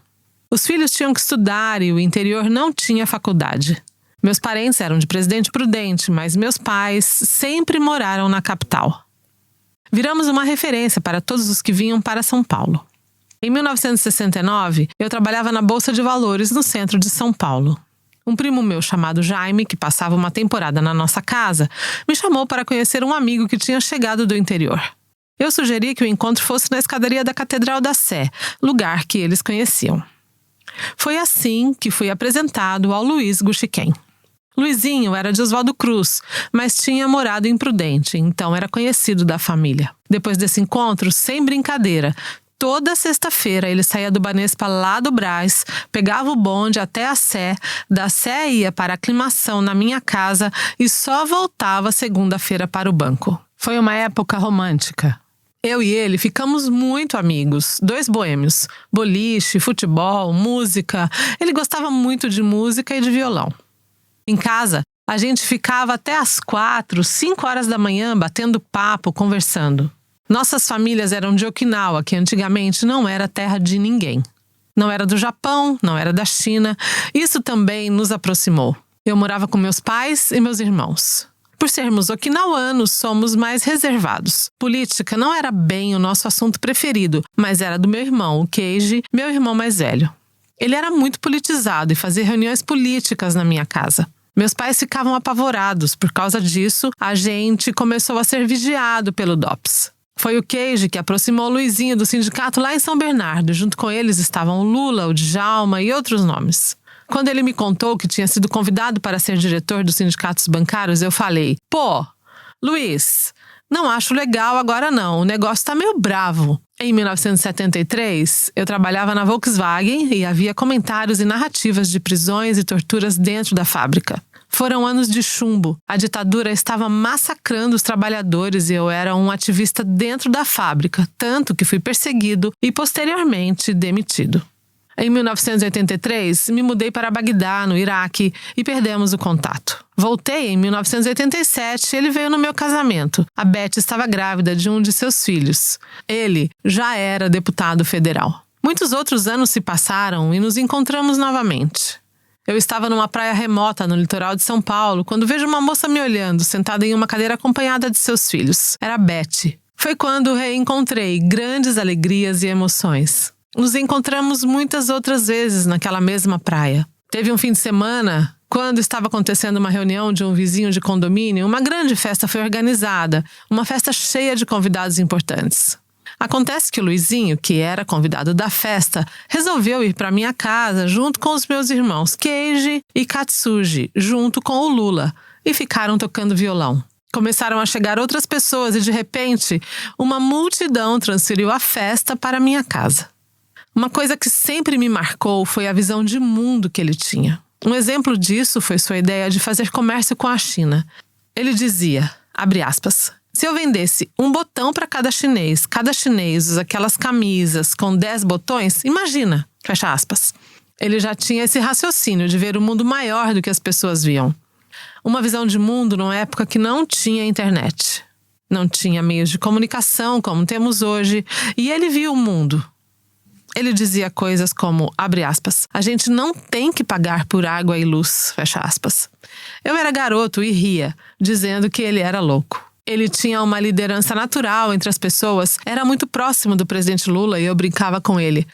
Os filhos tinham que estudar e o interior não tinha faculdade. Meus parentes eram de Presidente Prudente, mas meus pais sempre moraram na capital. Viramos uma referência para todos os que vinham para São Paulo. Em 1969, eu trabalhava na Bolsa de Valores no centro de São Paulo. Um primo meu chamado Jaime, que passava uma temporada na nossa casa, me chamou para conhecer um amigo que tinha chegado do interior. Eu sugeri que o encontro fosse na escadaria da Catedral da Sé, lugar que eles conheciam. Foi assim que fui apresentado ao Luiz Gushiken. Luizinho era de Oswaldo Cruz, mas tinha morado em Prudente, então era conhecido da família. Depois desse encontro, sem brincadeira, toda sexta-feira ele saía do Banespa lá do Brás, pegava o bonde até a Sé, da Sé ia para a aclimação na minha casa e só voltava segunda-feira para o banco. Foi uma época romântica. Eu e ele ficamos muito amigos, dois boêmios, boliche, futebol, música. Ele gostava muito de música e de violão. Em casa, a gente ficava até às 4, 5 horas da manhã batendo papo, conversando. Nossas famílias eram de Okinawa, que antigamente não era terra de ninguém. Não era do Japão, não era da China. Isso também nos aproximou. Eu morava com meus pais e meus irmãos. Por sermos okinawanos, somos mais reservados. Política não era bem o nosso assunto preferido, mas era do meu irmão, o Keiji, meu irmão mais velho. Ele era muito politizado e fazia reuniões políticas na minha casa. Meus pais ficavam apavorados. Por causa disso, a gente começou a ser vigiado pelo DOPS. Foi o Keiji que aproximou o Luizinho do sindicato lá em São Bernardo. Junto com eles estavam o Lula, o Djalma e outros nomes. Quando ele me contou que tinha sido convidado para ser diretor dos sindicatos bancários, eu falei: "Pô, Luiz, não acho legal agora não, o negócio tá meio bravo." Em 1973, eu trabalhava na Volkswagen e havia comentários e narrativas de prisões e torturas dentro da fábrica. Foram anos de chumbo. A ditadura estava massacrando os trabalhadores e eu era um ativista dentro da fábrica, tanto que fui perseguido e posteriormente demitido. Em 1983, me mudei para Bagdá, no Iraque, e perdemos o contato. Voltei em 1987 e ele veio no meu casamento. A Beth estava grávida de um de seus filhos. Ele já era deputado federal. Muitos outros anos se passaram e nos encontramos novamente. Eu estava numa praia remota no litoral de São Paulo quando vejo uma moça me olhando, sentada em uma cadeira acompanhada de seus filhos. Era Beth. Foi quando reencontrei grandes alegrias e emoções. Nos encontramos muitas outras vezes naquela mesma praia. Teve um fim de semana, quando estava acontecendo uma reunião de um vizinho de condomínio, uma grande festa foi organizada, uma festa cheia de convidados importantes. Acontece que o Luizinho, que era convidado da festa, resolveu ir para minha casa junto com os meus irmãos Keiji e Katsuji, junto com o Lula, e ficaram tocando violão. Começaram a chegar outras pessoas e, de repente, uma multidão transferiu a festa para minha casa. Uma coisa que sempre me marcou foi a visão de mundo que ele tinha. Um exemplo disso foi sua ideia de fazer comércio com a China. Ele dizia, abre aspas, se eu vendesse um botão para cada chinês usa aquelas camisas com 10 botões, imagina, fecha aspas. Ele já tinha esse raciocínio de ver o mundo maior do que as pessoas viam. Uma visão de mundo numa época que não tinha internet. Não tinha meios de comunicação como temos hoje, e ele via o mundo. Ele dizia coisas como, abre aspas, a gente não tem que pagar por água e luz, fecha aspas. Eu era garoto e ria, dizendo que ele era louco. Ele tinha uma liderança natural entre as pessoas, era muito próximo do presidente Lula e eu brincava com ele.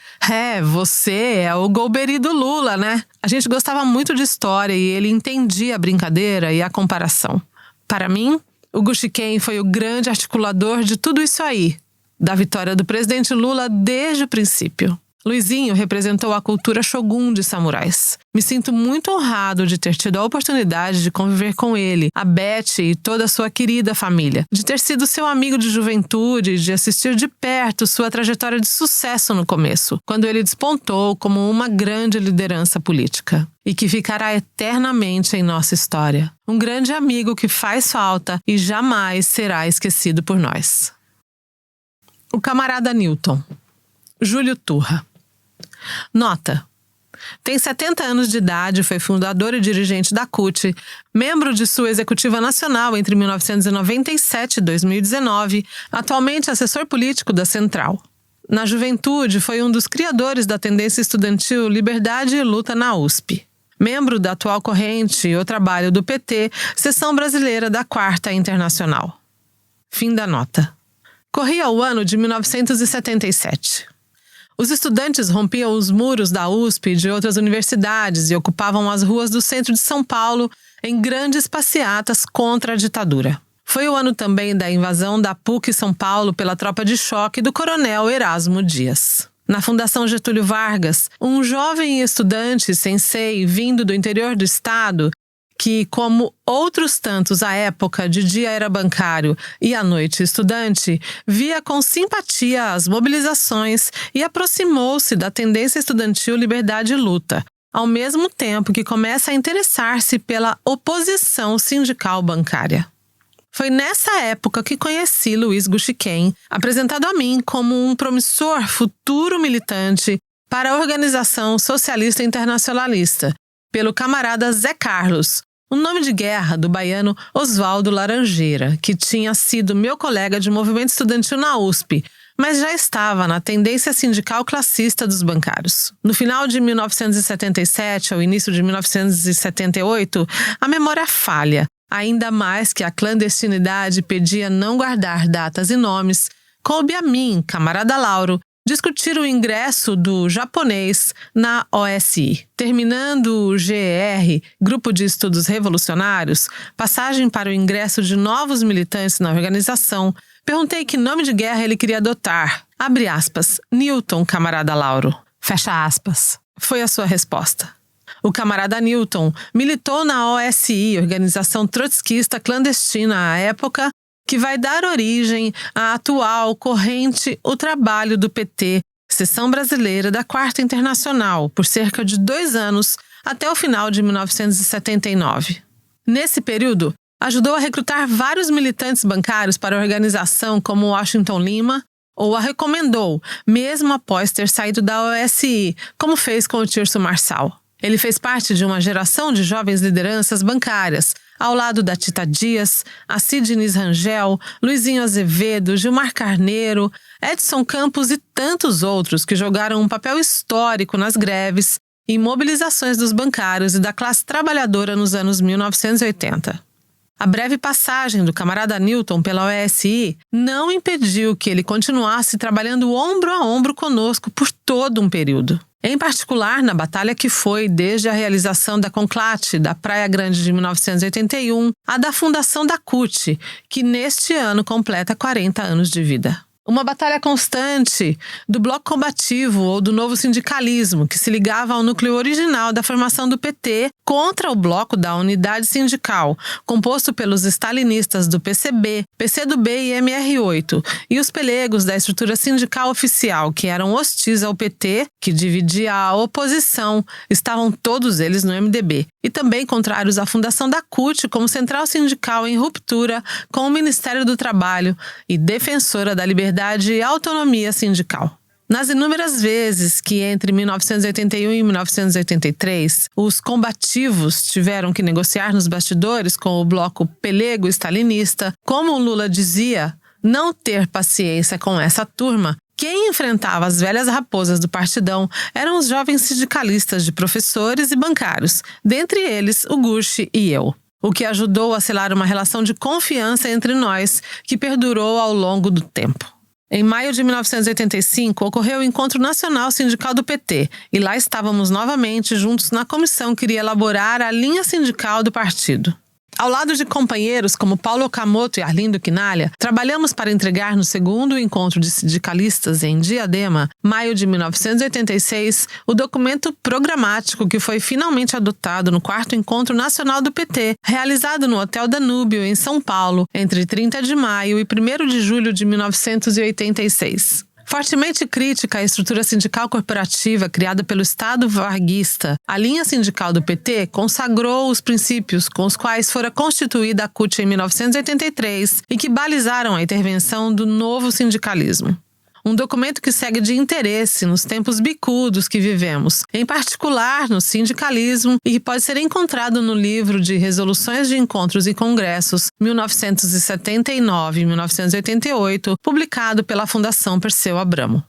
Você é o Golbery do Lula, né? A gente gostava muito de história e ele entendia a brincadeira e a comparação. Para mim, O Guxiquem foi o grande articulador de tudo isso aí, da vitória do presidente Lula desde o princípio. Luizinho representou a cultura shogun de samurais. Me sinto muito honrado de ter tido a oportunidade de conviver com ele, a Beth e toda a sua querida família, de ter sido seu amigo de juventude, de assistir de perto sua trajetória de sucesso no começo, quando ele despontou como uma grande liderança política, e que ficará eternamente em nossa história. Um grande amigo que faz falta e jamais será esquecido por nós. O camarada Newton. Júlio Turra. Nota: tem 70 anos de idade, foi fundador e dirigente da CUT, membro de sua executiva nacional entre 1997 e 2019, atualmente assessor político da Central. Na juventude, foi um dos criadores da tendência estudantil Liberdade e Luta na USP. Membro da atual corrente O Trabalho do PT, seção brasileira da Quarta Internacional. Fim da nota. Corria o ano de 1977. Os estudantes rompiam os muros da USP e de outras universidades e ocupavam as ruas do centro de São Paulo em grandes passeatas contra a ditadura. Foi o ano também da invasão da PUC São Paulo pela tropa de choque do coronel Erasmo Dias. Na Fundação Getúlio Vargas, um jovem estudante sensei vindo do interior do estado, que, como outros tantos à época, de dia era bancário e à noite estudante, via com simpatia as mobilizações e aproximou-se da tendência estudantil Liberdade e Luta, ao mesmo tempo que começa a interessar-se pela oposição sindical bancária. Foi nessa época que conheci Luiz Guxiquem, apresentado a mim como um promissor futuro militante para a Organização Socialista Internacionalista, pelo camarada Zé Carlos, um nome de guerra do baiano Oswaldo Laranjeira, que tinha sido meu colega de movimento estudantil na USP, mas já estava na tendência sindical classista dos bancários. No final de 1977 ao início de 1978, a memória falha, ainda mais que a clandestinidade pedia não guardar datas e nomes. Coube a mim, camarada Lauro, discutir o ingresso do japonês na OSI. Terminando o GER, Grupo de Estudos Revolucionários, passagem para o ingresso de novos militantes na organização, perguntei que nome de guerra ele queria adotar. Abre aspas, Newton, camarada Lauro. Fecha aspas. Foi a sua resposta. O camarada Newton militou na OSI, Organização Trotskista Clandestina à época, que vai dar origem à atual corrente O Trabalho do PT, seção brasileira da Quarta Internacional, por cerca de 2 anos, até o final de 1979. Nesse período, ajudou a recrutar vários militantes bancários para a organização, como Washington Lima, ou a recomendou, mesmo após ter saído da OSI, como fez com o Tirso Marçal. Ele fez parte de uma geração de jovens lideranças bancárias, ao lado da Tita Dias, Acides Rangel, Luizinho Azevedo, Gilmar Carneiro, Edson Campos e tantos outros que jogaram um papel histórico nas greves e mobilizações dos bancários e da classe trabalhadora nos anos 1980. A breve passagem do camarada Newton pela OSI não impediu que ele continuasse trabalhando ombro a ombro conosco por todo um período. Em particular, na batalha que foi desde a realização da Conclate da Praia Grande de 1981, a da fundação da CUT, que neste ano completa 40 anos de vida. Uma batalha constante do bloco combativo ou do novo sindicalismo, que se ligava ao núcleo original da formação do PT contra o bloco da Unidade Sindical, composto pelos stalinistas do PCB, PCdoB e MR8, e os pelegos da estrutura sindical oficial, que eram hostis ao PT, que dividia a oposição, estavam todos eles no MDB, e também contrários à fundação da CUT como central sindical em ruptura com o Ministério do Trabalho e defensora da liberdade e autonomia sindical. Nas inúmeras vezes que entre 1981 e 1983 os combativos tiveram que negociar nos bastidores com o bloco pelego stalinista, como o Lula dizia, não ter paciência com essa turma, quem enfrentava as velhas raposas do partidão eram os jovens sindicalistas de professores e bancários, dentre eles o Guxi e eu. O que ajudou a selar uma relação de confiança entre nós que perdurou ao longo do tempo. Em maio de 1985, ocorreu o Encontro Nacional Sindical do PT, e lá estávamos novamente juntos na comissão que iria elaborar a linha sindical do partido. Ao lado de companheiros como Paulo Okamoto e Arlindo Quinalha, trabalhamos para entregar no segundo encontro de sindicalistas em Diadema, maio de 1986, o documento programático que foi finalmente adotado no 4º Encontro Nacional do PT, realizado no Hotel Danúbio, em São Paulo, entre 30 de maio e 1º de julho de 1986. Fortemente crítica à estrutura sindical corporativa criada pelo Estado varguista, a linha sindical do PT consagrou os princípios com os quais fora constituída a CUT em 1983 e que balizaram a intervenção do novo sindicalismo. Um documento que segue de interesse nos tempos bicudos que vivemos, em particular no sindicalismo, e que pode ser encontrado no livro de Resoluções de Encontros e Congressos 1979 e 1988, publicado pela Fundação Perseu Abramo.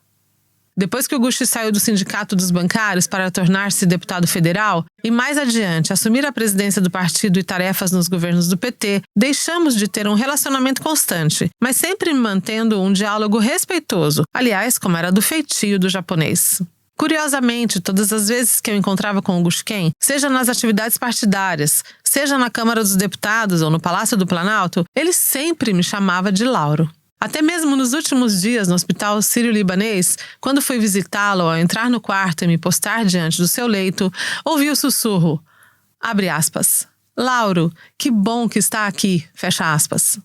Depois que o Gushi saiu do Sindicato dos Bancários para tornar-se deputado federal e, mais adiante, assumir a presidência do partido e tarefas nos governos do PT, deixamos de ter um relacionamento constante, mas sempre mantendo um diálogo respeitoso, aliás, como era do feitio do japonês. Curiosamente, todas as vezes que eu encontrava com o Gushiken, seja nas atividades partidárias, seja na Câmara dos Deputados ou no Palácio do Planalto, ele sempre me chamava de Lauro. Até mesmo nos últimos dias no Hospital Sírio-Libanês, quando fui visitá-lo ao entrar no quarto e me postar diante do seu leito, ouvi o sussurro, abre aspas, Lauro, que bom que está aqui, fecha aspas.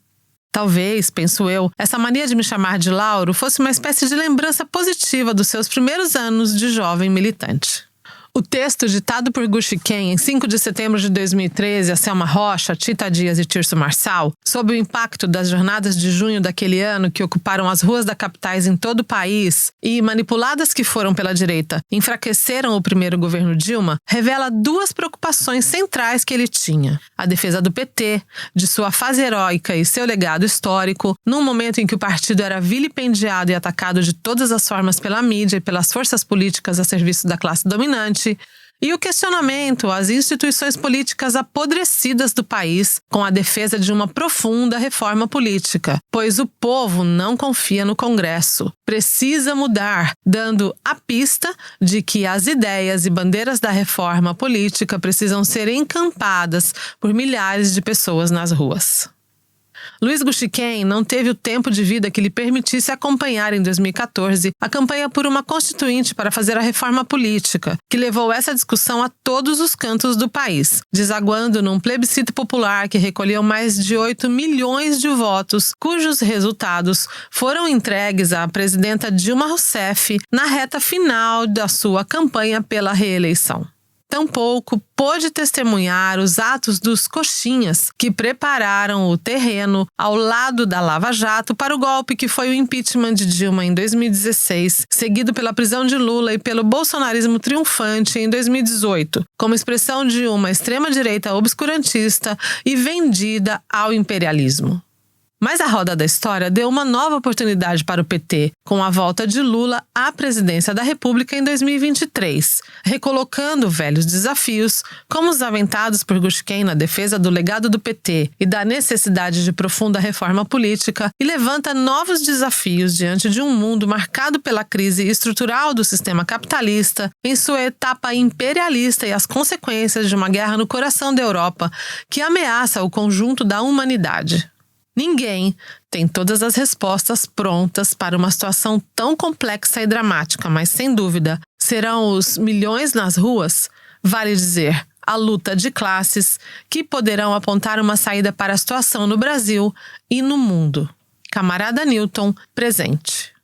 Talvez, penso eu, essa mania de me chamar de Lauro fosse uma espécie de lembrança positiva dos seus primeiros anos de jovem militante. O texto ditado por Gushiken em 5 de setembro de 2013 a Selma Rocha, Tita Dias e Tirso Marçal, sob o impacto das jornadas de junho daquele ano que ocuparam as ruas da capitais em todo o país e, manipuladas que foram pela direita, enfraqueceram o primeiro governo Dilma, revela duas preocupações centrais que ele tinha. A defesa do PT, de sua fase heróica e seu legado histórico, num momento em que o partido era vilipendiado e atacado de todas as formas pela mídia e pelas forças políticas a serviço da classe dominante, e o questionamento às instituições políticas apodrecidas do país com a defesa de uma profunda reforma política, pois o povo não confia no Congresso. Precisa mudar, dando a pista de que as ideias e bandeiras da reforma política precisam ser encampadas por milhares de pessoas nas ruas. Luiz Gushiken não teve o tempo de vida que lhe permitisse acompanhar em 2014 a campanha por uma constituinte para fazer a reforma política, que levou essa discussão a todos os cantos do país, desaguando num plebiscito popular que recolheu mais de 8 milhões de votos, cujos resultados foram entregues à presidenta Dilma Rousseff na reta final da sua campanha pela reeleição. Tampouco pôde testemunhar os atos dos coxinhas que prepararam o terreno ao lado da Lava Jato para o golpe que foi o impeachment de Dilma em 2016, seguido pela prisão de Lula e pelo bolsonarismo triunfante em 2018, como expressão de uma extrema-direita obscurantista e vendida ao imperialismo. Mas a roda da história deu uma nova oportunidade para o PT, com a volta de Lula à presidência da República em 2023, recolocando velhos desafios, como os aventados por Gushiken na defesa do legado do PT e da necessidade de profunda reforma política, e levanta novos desafios diante de um mundo marcado pela crise estrutural do sistema capitalista, em sua etapa imperialista e as consequências de uma guerra no coração da Europa que ameaça o conjunto da humanidade. Ninguém tem todas as respostas prontas para uma situação tão complexa e dramática, mas, sem dúvida, serão os milhões nas ruas, vale dizer, a luta de classes, que poderão apontar uma saída para a situação no Brasil e no mundo. Camarada Newton, presente.